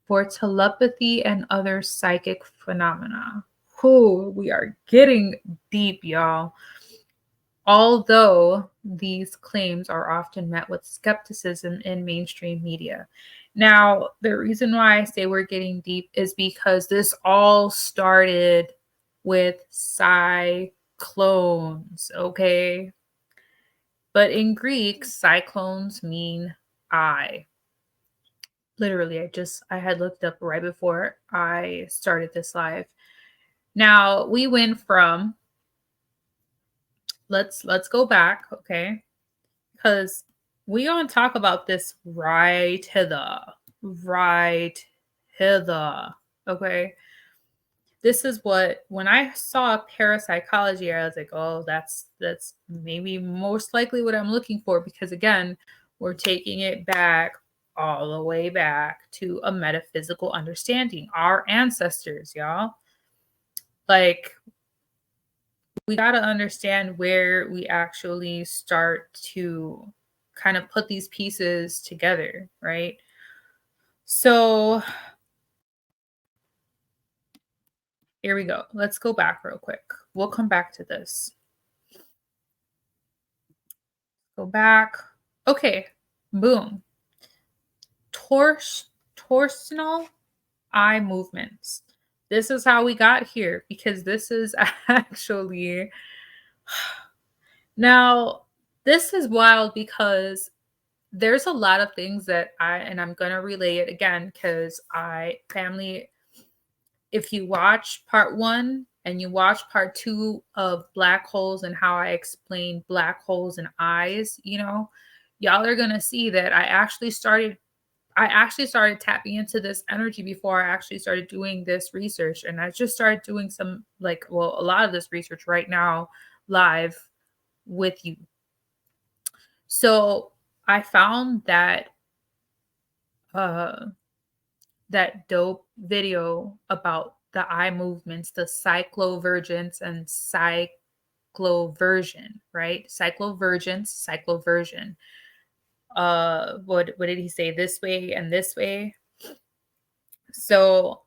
for telepathy and other psychic phenomena. Whew, we are getting deep, y'all. Although these claims are often met with skepticism in mainstream media. Now, the reason why I say we're getting deep is because this all started with cyclones, okay? But in Greek, cyclones mean eye. Literally, I had looked up right before I started this live. Now, we went from let's go back, okay? Because we gonna talk about this right hither, okay? This is what when I saw parapsychology, I was like, oh, that's maybe most likely what I'm looking for because again, we're taking it back all the way back to a metaphysical understanding. Our ancestors, y'all. Like we got to understand where we actually start to kind of put these pieces together, right? So here we go. Let's go back real quick. We'll come back to this. Go back. Okay. Boom. Torsional eye movements. This is how we got here because this is actually now this is wild because there's a lot of things that I'm going to relay it again cuz I family if you watch part 1 and you watch part 2 of black holes and how I explain black holes and eyes, y'all are going to see that I actually started tapping into this energy before I actually started doing this research. And I just started doing a lot of this research right now live with you. So I found uh, that dope video about the eye movements, the cyclovergence and cycloversion, right? Cycloversion. What did he say? This way and this way. So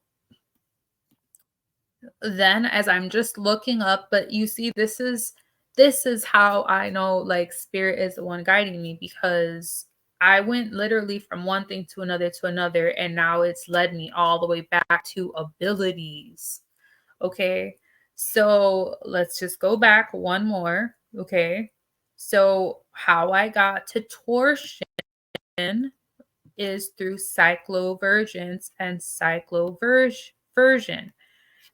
then as I'm just looking up, but you see this is how I know like spirit is the one guiding me because I went literally from one thing to another and now it's led me all the way back to abilities. Okay? So let's just go back one more, okay? So how I got to torsion is through cyclovergence and cycloversion.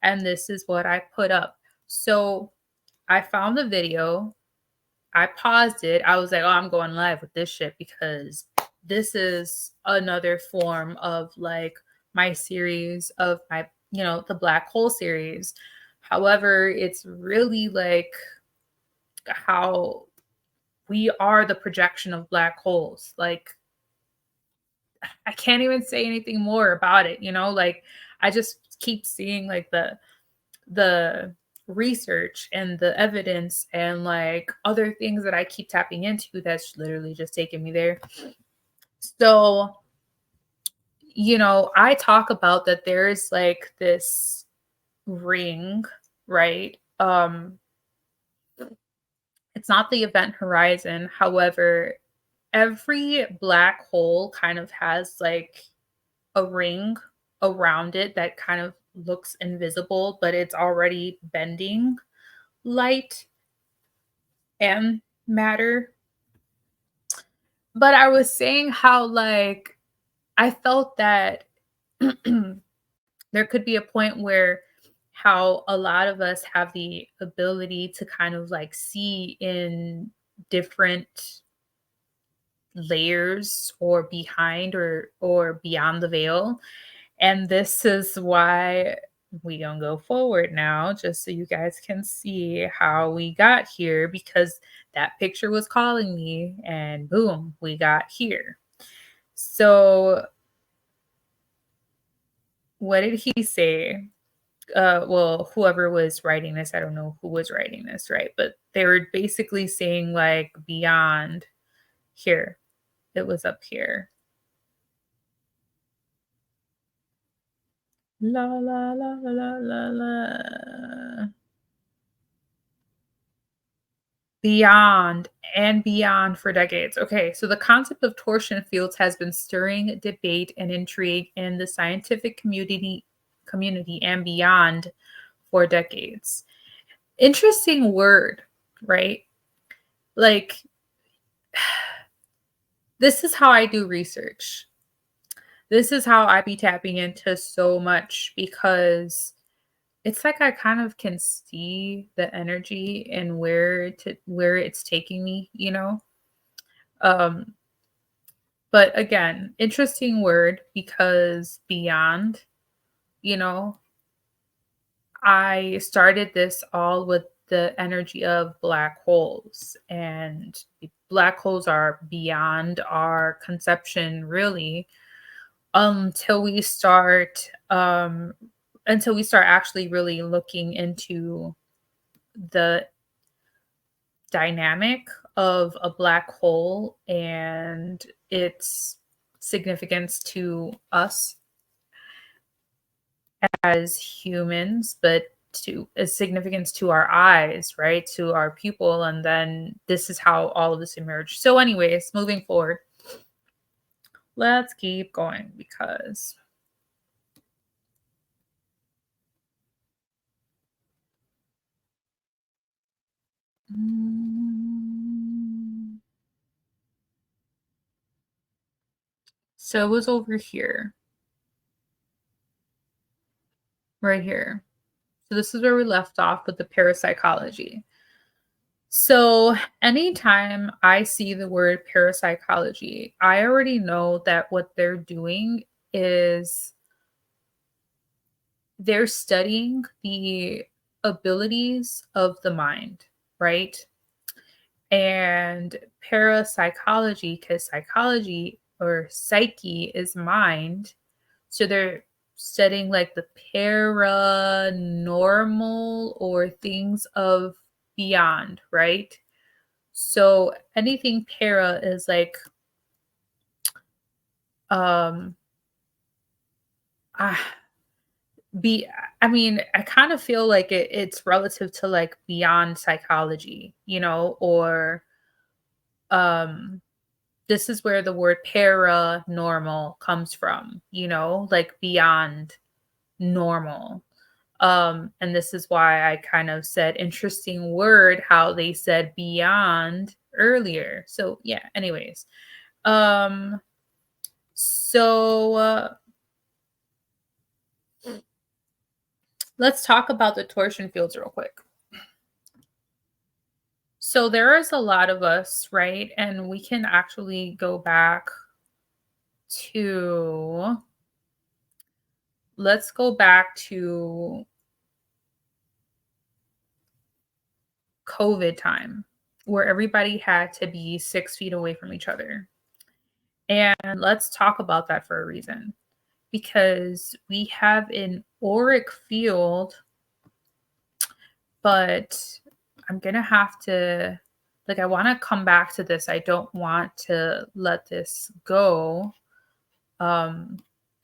And this is what I put up. So I found the video. I paused it. I was like, oh, I'm going live with this shit because this is another form of like my series of the black hole series. However, it's really like how we are the projection of black holes. Like, I can't even say anything more about it, like I just keep seeing like the research and the evidence and like other things that I keep tapping into that's literally just taking me there. So, I talk about that there's like this ring, right? It's not the event horizon. However, every black hole kind of has like a ring around it that kind of looks invisible, but it's already bending light and matter. But I was saying how, like, I felt that there could be a point where how a lot of us have the ability to kind of like see in different layers or behind or beyond the veil. And this is why we gonna go forward now just so you guys can see how we got here because that picture was calling me and boom, we got here. So what did he say? Well, whoever was writing this, I don't know who was writing this, right? But they were basically saying like beyond here. It was up here. La la la la la la. Beyond and beyond for decades. Okay, so the concept of torsion fields has been stirring debate and intrigue in the scientific community and beyond for decades. Interesting word, right? Like this is how I do research. This is how I be tapping into so much because it's like I kind of can see the energy and where it's taking me, you know? Um But again, interesting word because beyond, you know, I started this all with the energy of black holes, and black holes are beyond our conception, really, until we start actually really looking into the dynamic of a black hole and its significance to us as humans, but to a significance to our eyes, right? To our pupil. And then this is how all of this emerged. So, anyways, moving forward, let's keep going because Mm, so it was over here, right here. So this is where we left off with the parapsychology. So anytime I see the word parapsychology, I already know that what they're doing is they're studying the abilities of the mind, right? And parapsychology, because psychology or psyche is mind. So they're studying like the paranormal or things of beyond, right? So anything para is like um ah, be I mean, I kind of feel like it's relative to like beyond psychology, you know, or um this is where the word paranormal comes from, you know, like beyond normal. And this is why I kind of said interesting word how they said beyond earlier. So yeah, anyways. Um so let's talk about the torsion fields real quick. So there is a lot of us, right? And we can actually go back to let's go back to COVID time where everybody had to be 6 feet away from each other. And let's talk about that for a reason because we have an auric field, but I'm going to have to, like, I want to come back to this. I don't want to let this go. Um,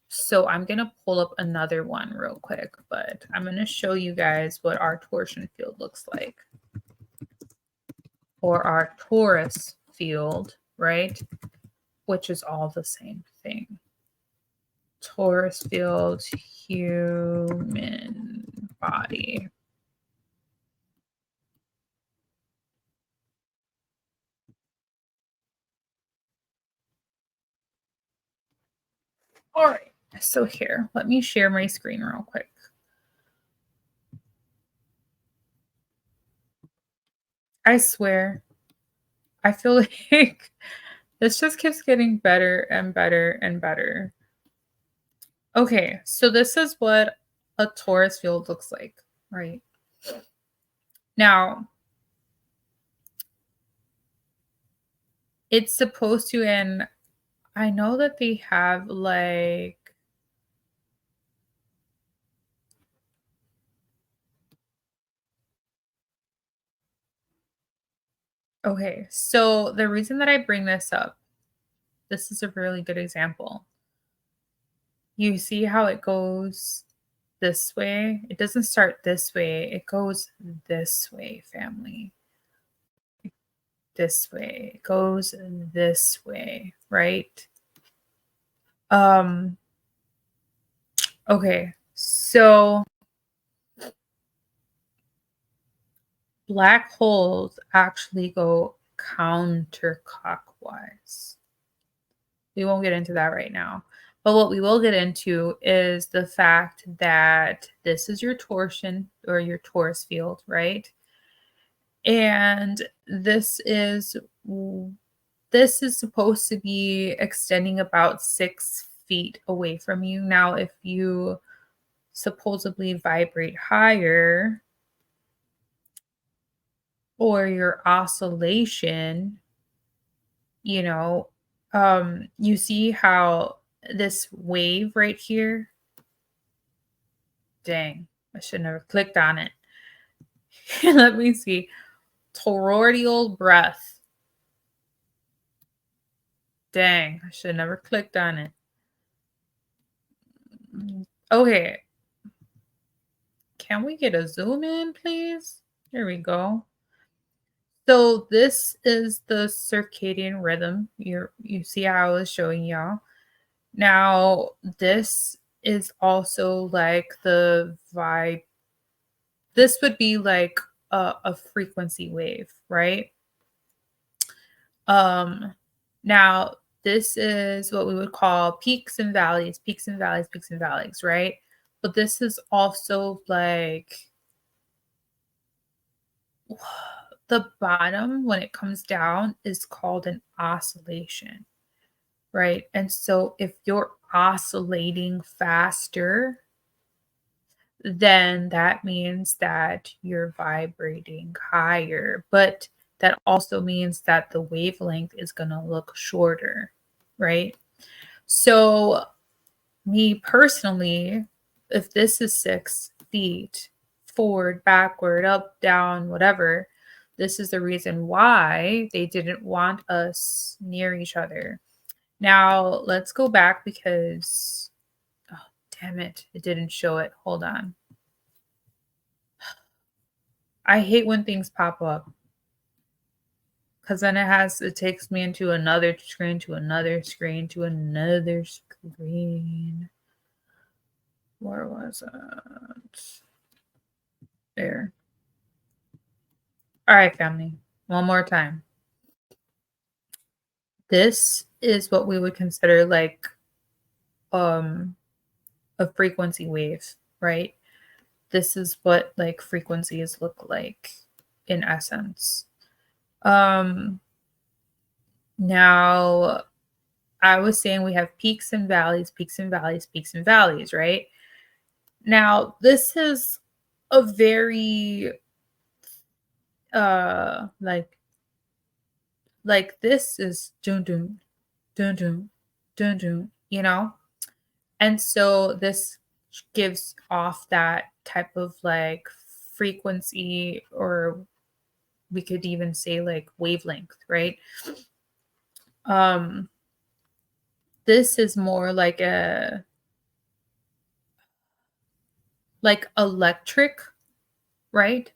so I'm going to pull up another one real quick, but I'm going to show you guys what our torsion field looks like or our torus field, right? Which is all the same thing. Torus field, human body. All right. So here, let me share my screen real quick. I swear, I feel like this just keeps getting better and better and better. Okay, so this is what a torus field looks like, right? Now, it's supposed to, and I know that they have like, okay, so the reason that I bring this up, this is a really good example. You see how it goes this way? It doesn't start this way, it goes this way, family. This way. It goes this way, right? Um, okay. So black holes actually go counterclockwise. We won't get into that right now. But what we will get into is the fact that this is your torsion or your torus field, right? And this is supposed to be extending about 6 feet away from you. Now, if you supposedly vibrate higher or your oscillation, you know, you see how this wave right here, dang, I should never clicked on it. Let me see. Toroidal breath. Dang, I should never clicked on it. Okay. Can we get a zoom in, please? There we go. So this is the circadian rhythm. You see how I was showing y'all. Now this is also like the vibe. This would be like a frequency wave, right? Um Now this is what we would call peaks and valleys, peaks and valleys, peaks and valleys, right? But this is also like the bottom when it comes down is called an oscillation, right? And so if you're oscillating faster, then that means that you're vibrating higher, but that also means that the wavelength is going to look shorter, right? So, me personally, if this is 6 feet forward, backward, up, down, whatever, this is the reason why they didn't want us near each other. Now, let's go back because, oh, damn it, it didn't show it. Hold on. I hate when things pop up because then it takes me into another screen, to another screen, to another screen. Where was it? There. All right, family. One more time. This is what we would consider like um a frequency wave, right? This is what like frequencies look like in essence. Um Now I was saying we have peaks and valleys, peaks and valleys, peaks and valleys, right? Now, this is a very like this is dun dun dun dun dun dun, you know? And so this gives off that type of like frequency, or we could even say like wavelength, right? Um this is more like electric, right?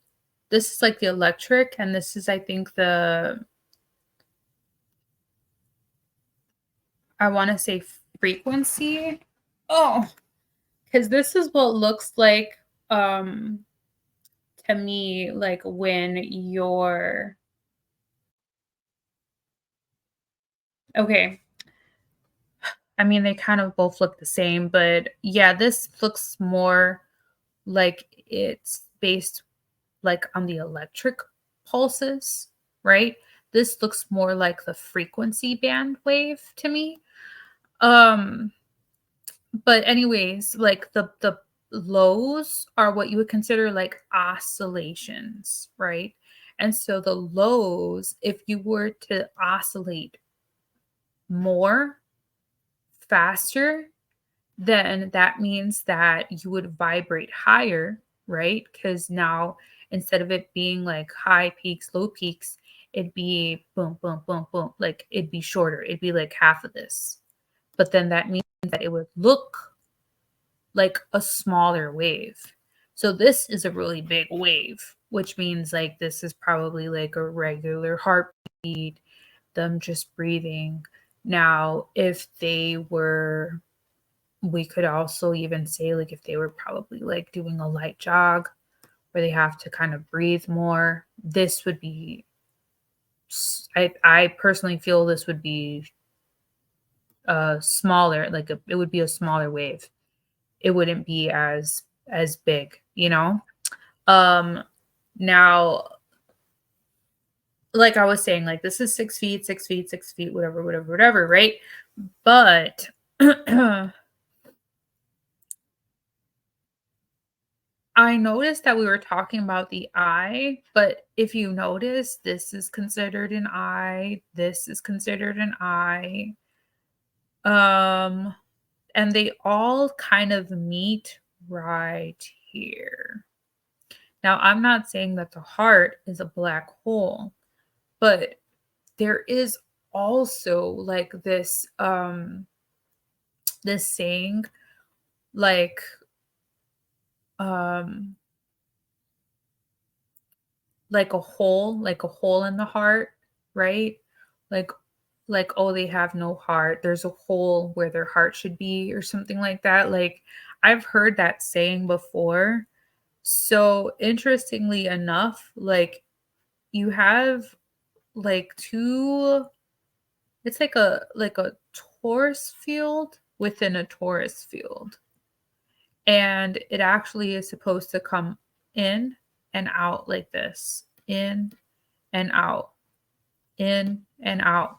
This is like the electric, and this is, I think, the, I want to say frequency. Oh, because this is what looks like um to me like when you're okay. I mean, they kind of both look the same, but yeah, this looks more like it's based like on the electric pulses, right? This looks more like the frequency band wave to me. Um, but anyways, like the lows are what you would consider like oscillations, right? And so the lows, if you were to oscillate more faster, then that means that you would vibrate higher, right? Because now instead of it being like high peaks, low peaks, it'd be boom, boom, boom, boom. Like it'd be shorter. It'd be like half of this. But then that means that it would look like a smaller wave. So this is a really big wave, which means like this is probably like a regular heartbeat, them just breathing. Now, if they were, we could also even say like if they were probably like doing a light jog where they have to kind of breathe more, this would be, I personally feel this would be smaller, like it would be a smaller wave. It wouldn't be as big, you know? Um Now, like I was saying, like this is 6 feet, 6 feet, 6 feet, whatever, whatever, whatever, right? But I noticed that we were talking about the eye, but if you notice, this is considered an eye, this is considered an eye. Um, and they all kind of meet right here. Now, I'm not saying that the heart is a black hole, but there is also like this saying like um like a hole in the heart, right? Like oh they have no heart. There's a hole where their heart should be or something like that. Like I've heard that saying before. So interestingly enough, like you have like two, it's like a torus field within a torus field. And it actually is supposed to come in and out like this. In and out, in and out.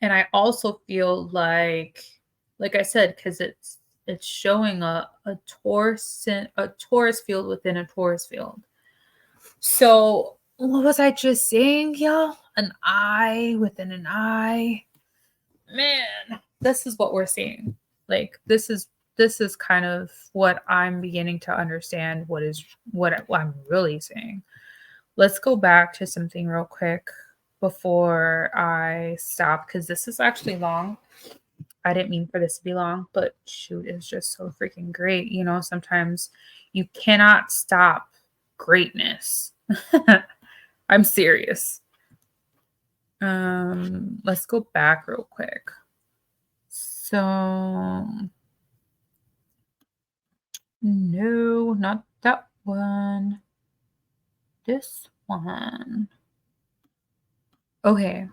And I also feel like I said, because it's showing a torus field within a torus field. So what was I just saying, y'all? An eye within an eye. Man, this is what we're seeing. Like this is kind of what I'm beginning to understand what I'm really saying. Let's go back to something real quick before I stop because this is actually long. I didn't mean for this to be long, but shoot, it's just so freaking great. You know, sometimes you cannot stop greatness. I'm serious. Let's go back real quick. So, no, not that one. This one. Okay.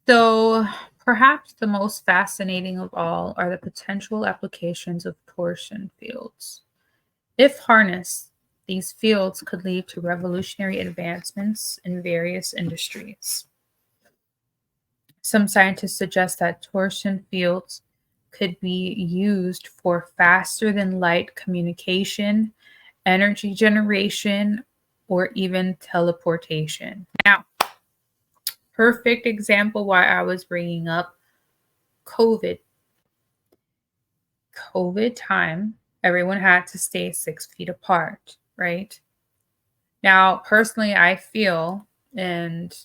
So, perhaps the most fascinating of all are the potential applications of torsion fields. If harnessed, these fields could lead to revolutionary advancements in various industries. Some scientists suggest that torsion fields could be used for faster than light communication, energy generation, or even teleportation. Now, perfect example why I was bringing up COVID. COVID time, everyone had to stay 6 feet apart, right? Now, personally, I feel, and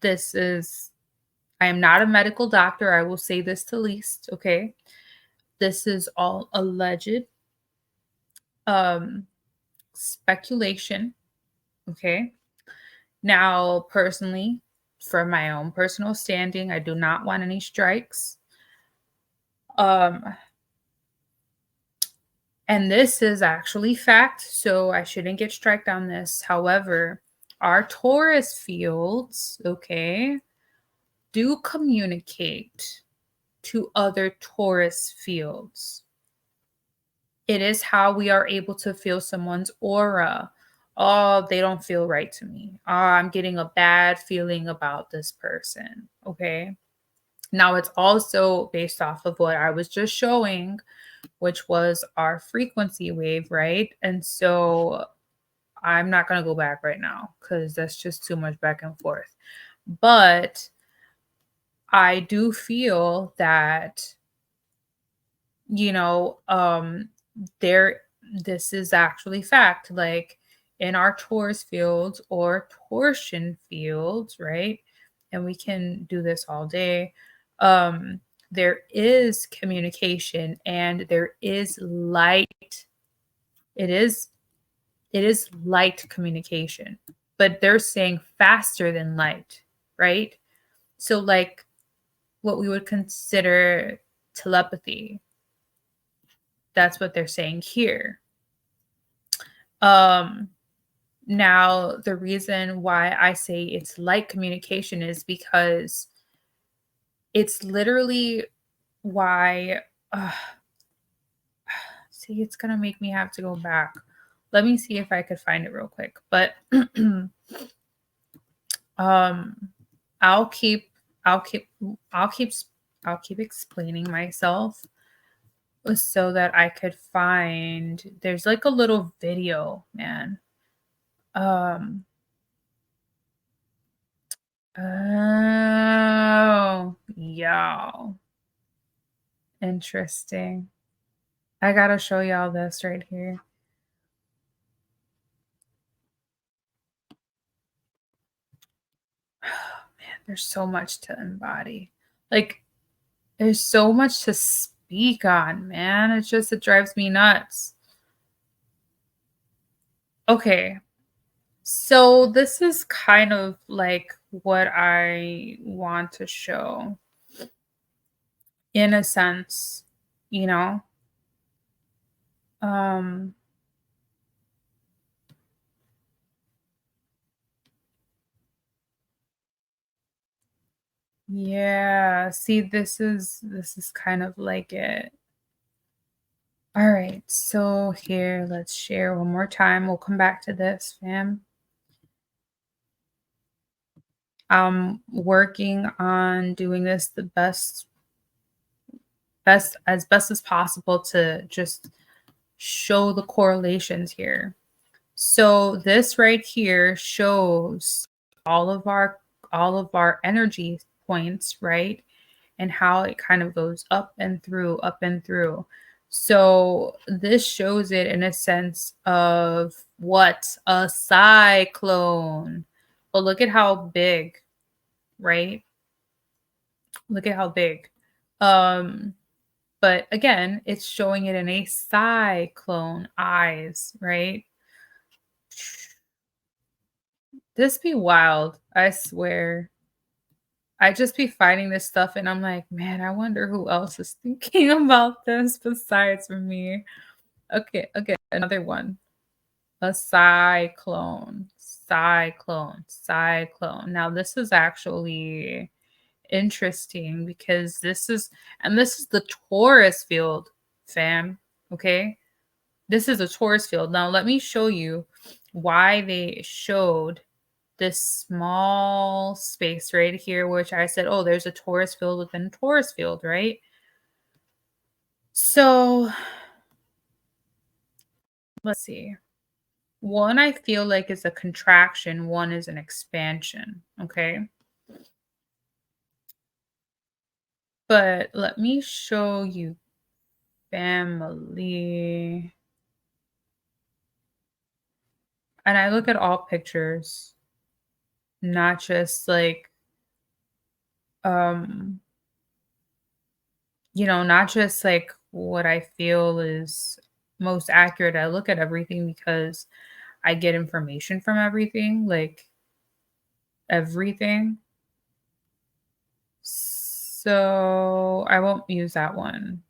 this is, I am not a medical doctor. I will say this to least, okay? This is all alleged um, speculation, okay? Now, personally, for my own personal standing, I do not want any strikes. Um, and this is actually fact, so I shouldn't get striked on this. However, our Taurus fields, okay, do communicate to other Taurus fields. It is how we are able to feel someone's aura. Oh, they don't feel right to me. Oh, I'm getting a bad feeling about this person. Okay. Now it's also based off of what I was just showing, which was our frequency wave, right? And so I'm not going to go back right now because that's just too much back and forth. But I do feel that, you know, there, this is actually fact. Like in our torus fields or torsion fields, right? And we can do this all day. Um, there is communication and there is light. It is it is light communication, but they're saying faster than light, right? So like what we would consider telepathy, that's what they're saying here. Um Now the reason why I say it's light communication is because it's literally why uh, see, it's gonna make me have to go back. Let me see if I could find it real quick. But um I'll keep I'll keep I'll keep I'll keep explaining myself so that I could find, there's like a little video, man. Um oh, y'all. Interesting. I gotta show y'all this right here. Man, there's so much to embody. Like, there's so much to speak on, man. It's just, it drives me nuts. Okay. So this is kind of like what I want to show in a sense, you know? Um yeah, see, this is kind of like it. All right, so here, let's share one more time. We'll come back to this, fam. I'm working on doing this the best as possible to just show the correlations here. So this right here shows all of our all of our energy points, right? And how it kind of goes up and through, up and through. So this shows it in a sense of what a cyclone. But look at how big, right? Look at how big. Um, but again, it's showing it in a cyclone eyes, right? This be wild, I swear. I just be finding this stuff and I'm like, man, I wonder who else is thinking about this besides me. Okay, another one. A cyclone, cyclone, cyclone. Now this is actually interesting because this is the Taurus field, fam. Okay. This is a Taurus field. Now let me show you why they showed this small space right here, which I said, oh, there's a Taurus field within a Taurus field, right? So let's see. One I feel like is a contraction, one is an expansion. Okay. But let me show you family. And I look at all pictures, not just like, um, not just like what I feel is most accurate. I look at everything because I get information from everything, like everything. So I won't use that one.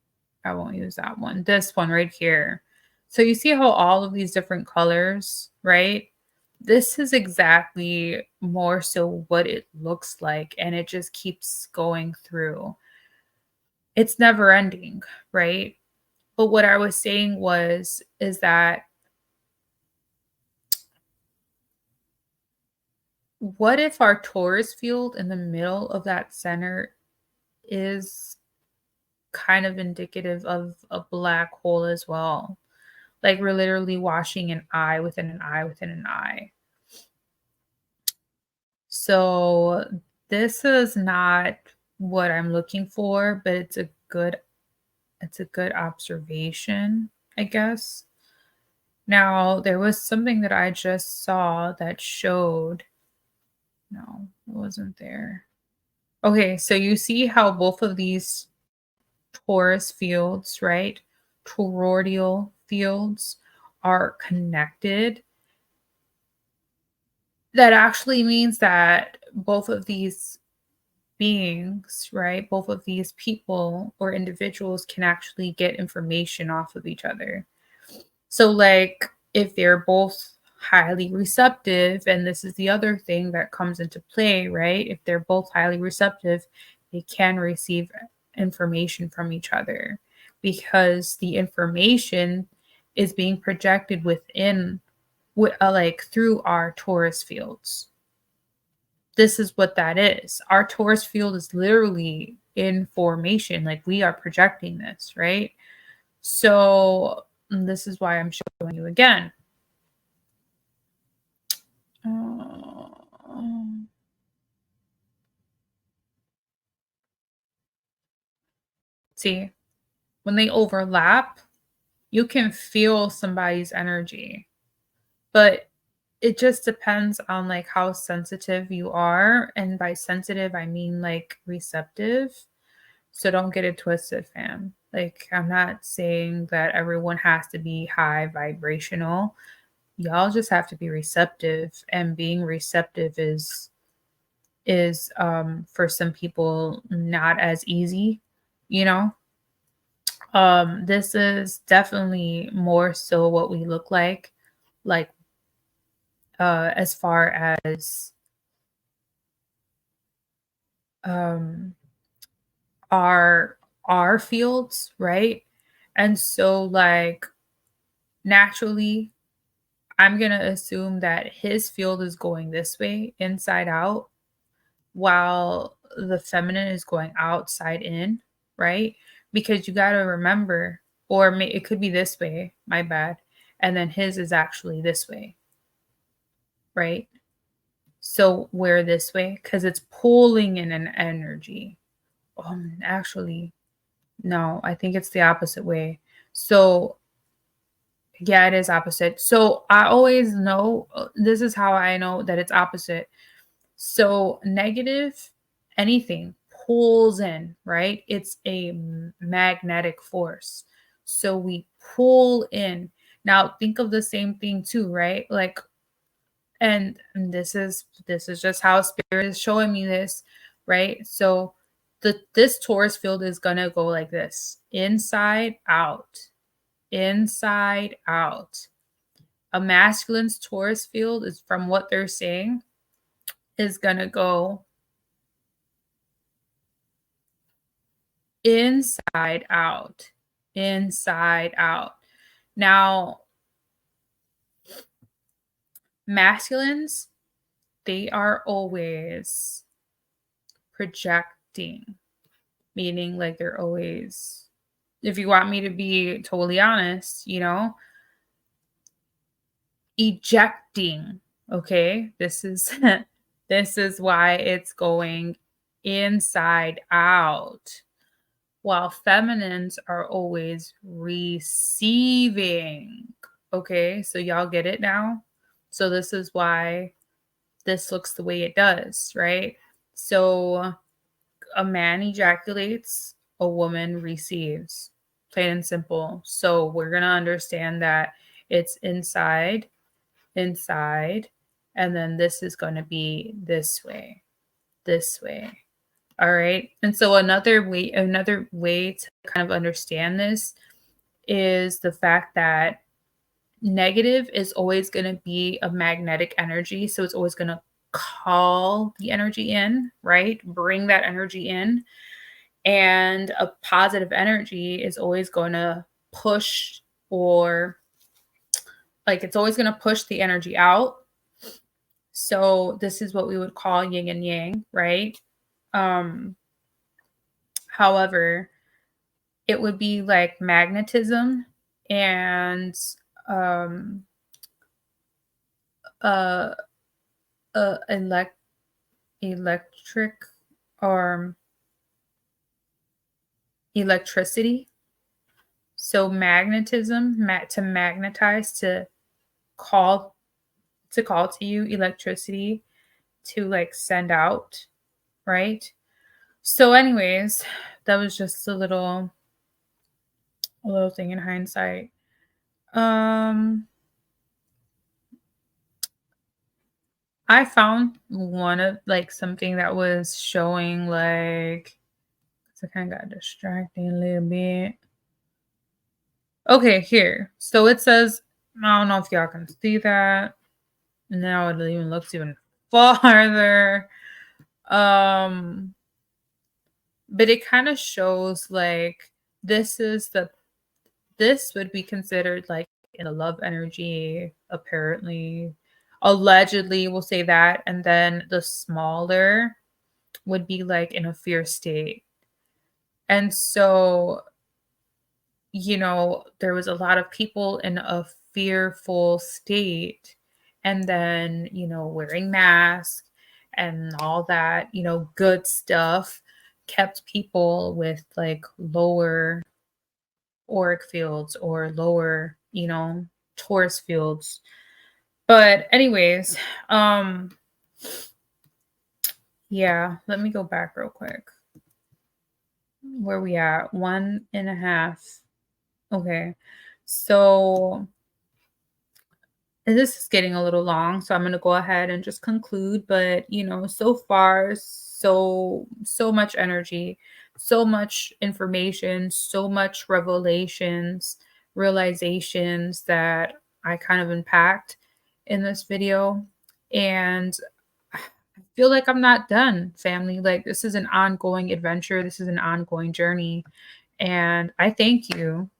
I won't use that one. This one right here. So you see how all of these different colors, right? This is exactly more so what it looks like, and it just keeps going through. It's never ending, right? But what I was saying is that what if our Taurus field in the middle of that center is kind of indicative of a black hole as well. Like we're literally washing an eye within an eye within an eye. So this is not what I'm looking for, but it's a good observation, I guess. Now, there was something that I just saw that showed no, it wasn't there. Okay, so you see how both of these torus fields, right? Toroidal fields are connected. That actually means that both of these beings, right? Both of these people or individuals can actually get information off of each other. So, like, if they're both highly receptive, and this is the other thing that comes into play, right? If they're both highly receptive, they can receive information from each other because the information is being projected within, like, through our torus fields. This is what that is. Our torus field is literally information. Like we are projecting this, right? So this is why I'm showing you again. See, when they overlap, you can feel somebody's energy, but it just depends on like how sensitive you are. And by sensitive, I mean like receptive. So don't get it twisted, fam. Like, I'm not saying that everyone has to be high vibrational. Y'all just have to be receptive, and being receptive is for some people not as easy, you know. This is definitely more so what we look like as far as um our our fields, right? And so like naturally I'm going to assume that his field is going this way, inside out, while the feminine is going outside in, right? Because you got to remember, or it could be this way, my bad. And then his is actually this way, right? So we're this way because it's pulling in an energy. Actually, no, I think it's the opposite way. So yeah, it is opposite. So I always know this is how I know that it's opposite. So negative, anything pulls in, right? It's a magnetic force. So we pull in. Now think of the same thing too, right? Like, and this is just how spirit is showing me this, right? So this torus field is gonna go like this, inside out, inside out. A masculine's torus field is, from what they're saying, is gonna go inside out, inside out. Now, masculines, they are always projecting, meaning like they're always, if you want me to be totally honest, ejecting. Okay, this is this is why it's going inside out, while feminines are always receiving. Okay, so y'all get it now? So this is why this looks the way it does, right? So a man ejaculates, a woman receives. Plain and simple. So we're going to understand that it's inside, inside, and then this is going to be this way, this way. All right. And so another way to kind of understand this is the fact that negative is always going to be a magnetic energy. So it's always going to call the energy in, right? Bring that energy in. And a positive energy is always going to push, or like it's always going to push the energy out. So this is what we would call yin and yang, right? Um However, it would be like magnetism and um uh elect electric or electricity. So magnetism, to magnetize, call call to you, electricity to like send out, right? So anyways, that was just a little thing in hindsight. Um I found one of like something that was showing like, so I kind of got distracted a little bit. Okay, here. So it says, I don't know if y'all can see that. Now it even looks even farther. Um, but it kind of shows like this is the this would be considered like in a love energy, apparently. Allegedly, we'll say that. And then the smaller would be like in a fear state. And so, there was a lot of people in a fearful state, and then, wearing masks and all that, good stuff kept people with like lower auric fields or lower, Taurus fields. But anyways, um yeah, let me go back real quick. Where we at? 1.5. Okay. So this is getting a little long, so I'm going to go ahead and just conclude. But, so far, so much energy, so much information, so much revelations, realizations that I kind of unpacked in this video. And I feel like I'm not done, family. Like, this is an ongoing adventure, this is an ongoing journey. And I thank you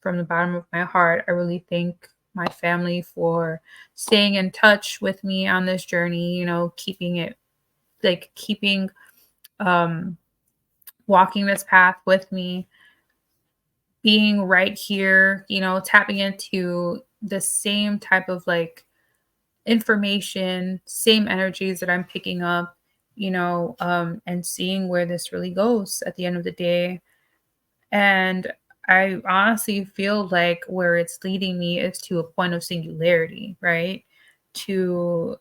from the bottom of my heart. I really thank my family for staying in touch with me on this journey, keeping it like keeping um walking this path with me, being right here, tapping into the same type of like information, same energies that I'm picking up, and seeing where this really goes at the end of the day. And I honestly feel like where it's leading me is to a point of singularity, right? To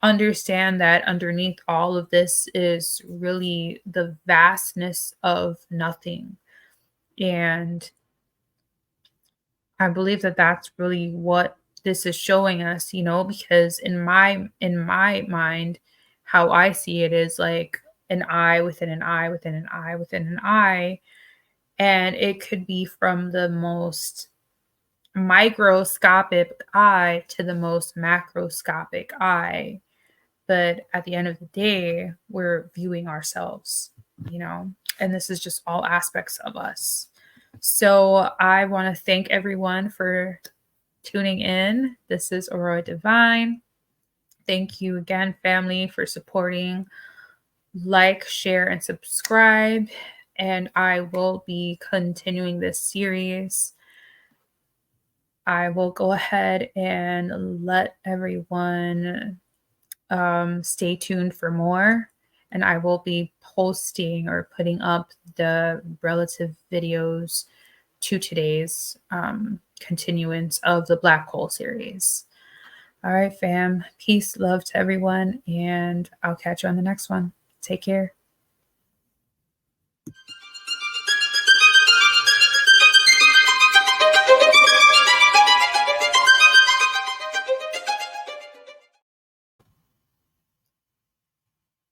understand that underneath all of this is really the vastness of nothing. And I believe that that's really what this is showing us, because in my mind, how I see it is like an eye within an eye within an eye within an eye. And it could be from the most microscopic eye to the most macroscopic eye. But at the end of the day, we're viewing ourselves, and this is just all aspects of us. So I want to thank everyone for tuning in. This is Aurora Divine. Thank you again, family, for supporting. Like, share, and subscribe. And I will be continuing this series. I will go ahead and let everyone stay tuned for more. And I will be posting or putting up the relative videos to today's continuance of the Black Hole series. All right, fam. Peace, love to everyone. And I'll catch you on the next one. Take care.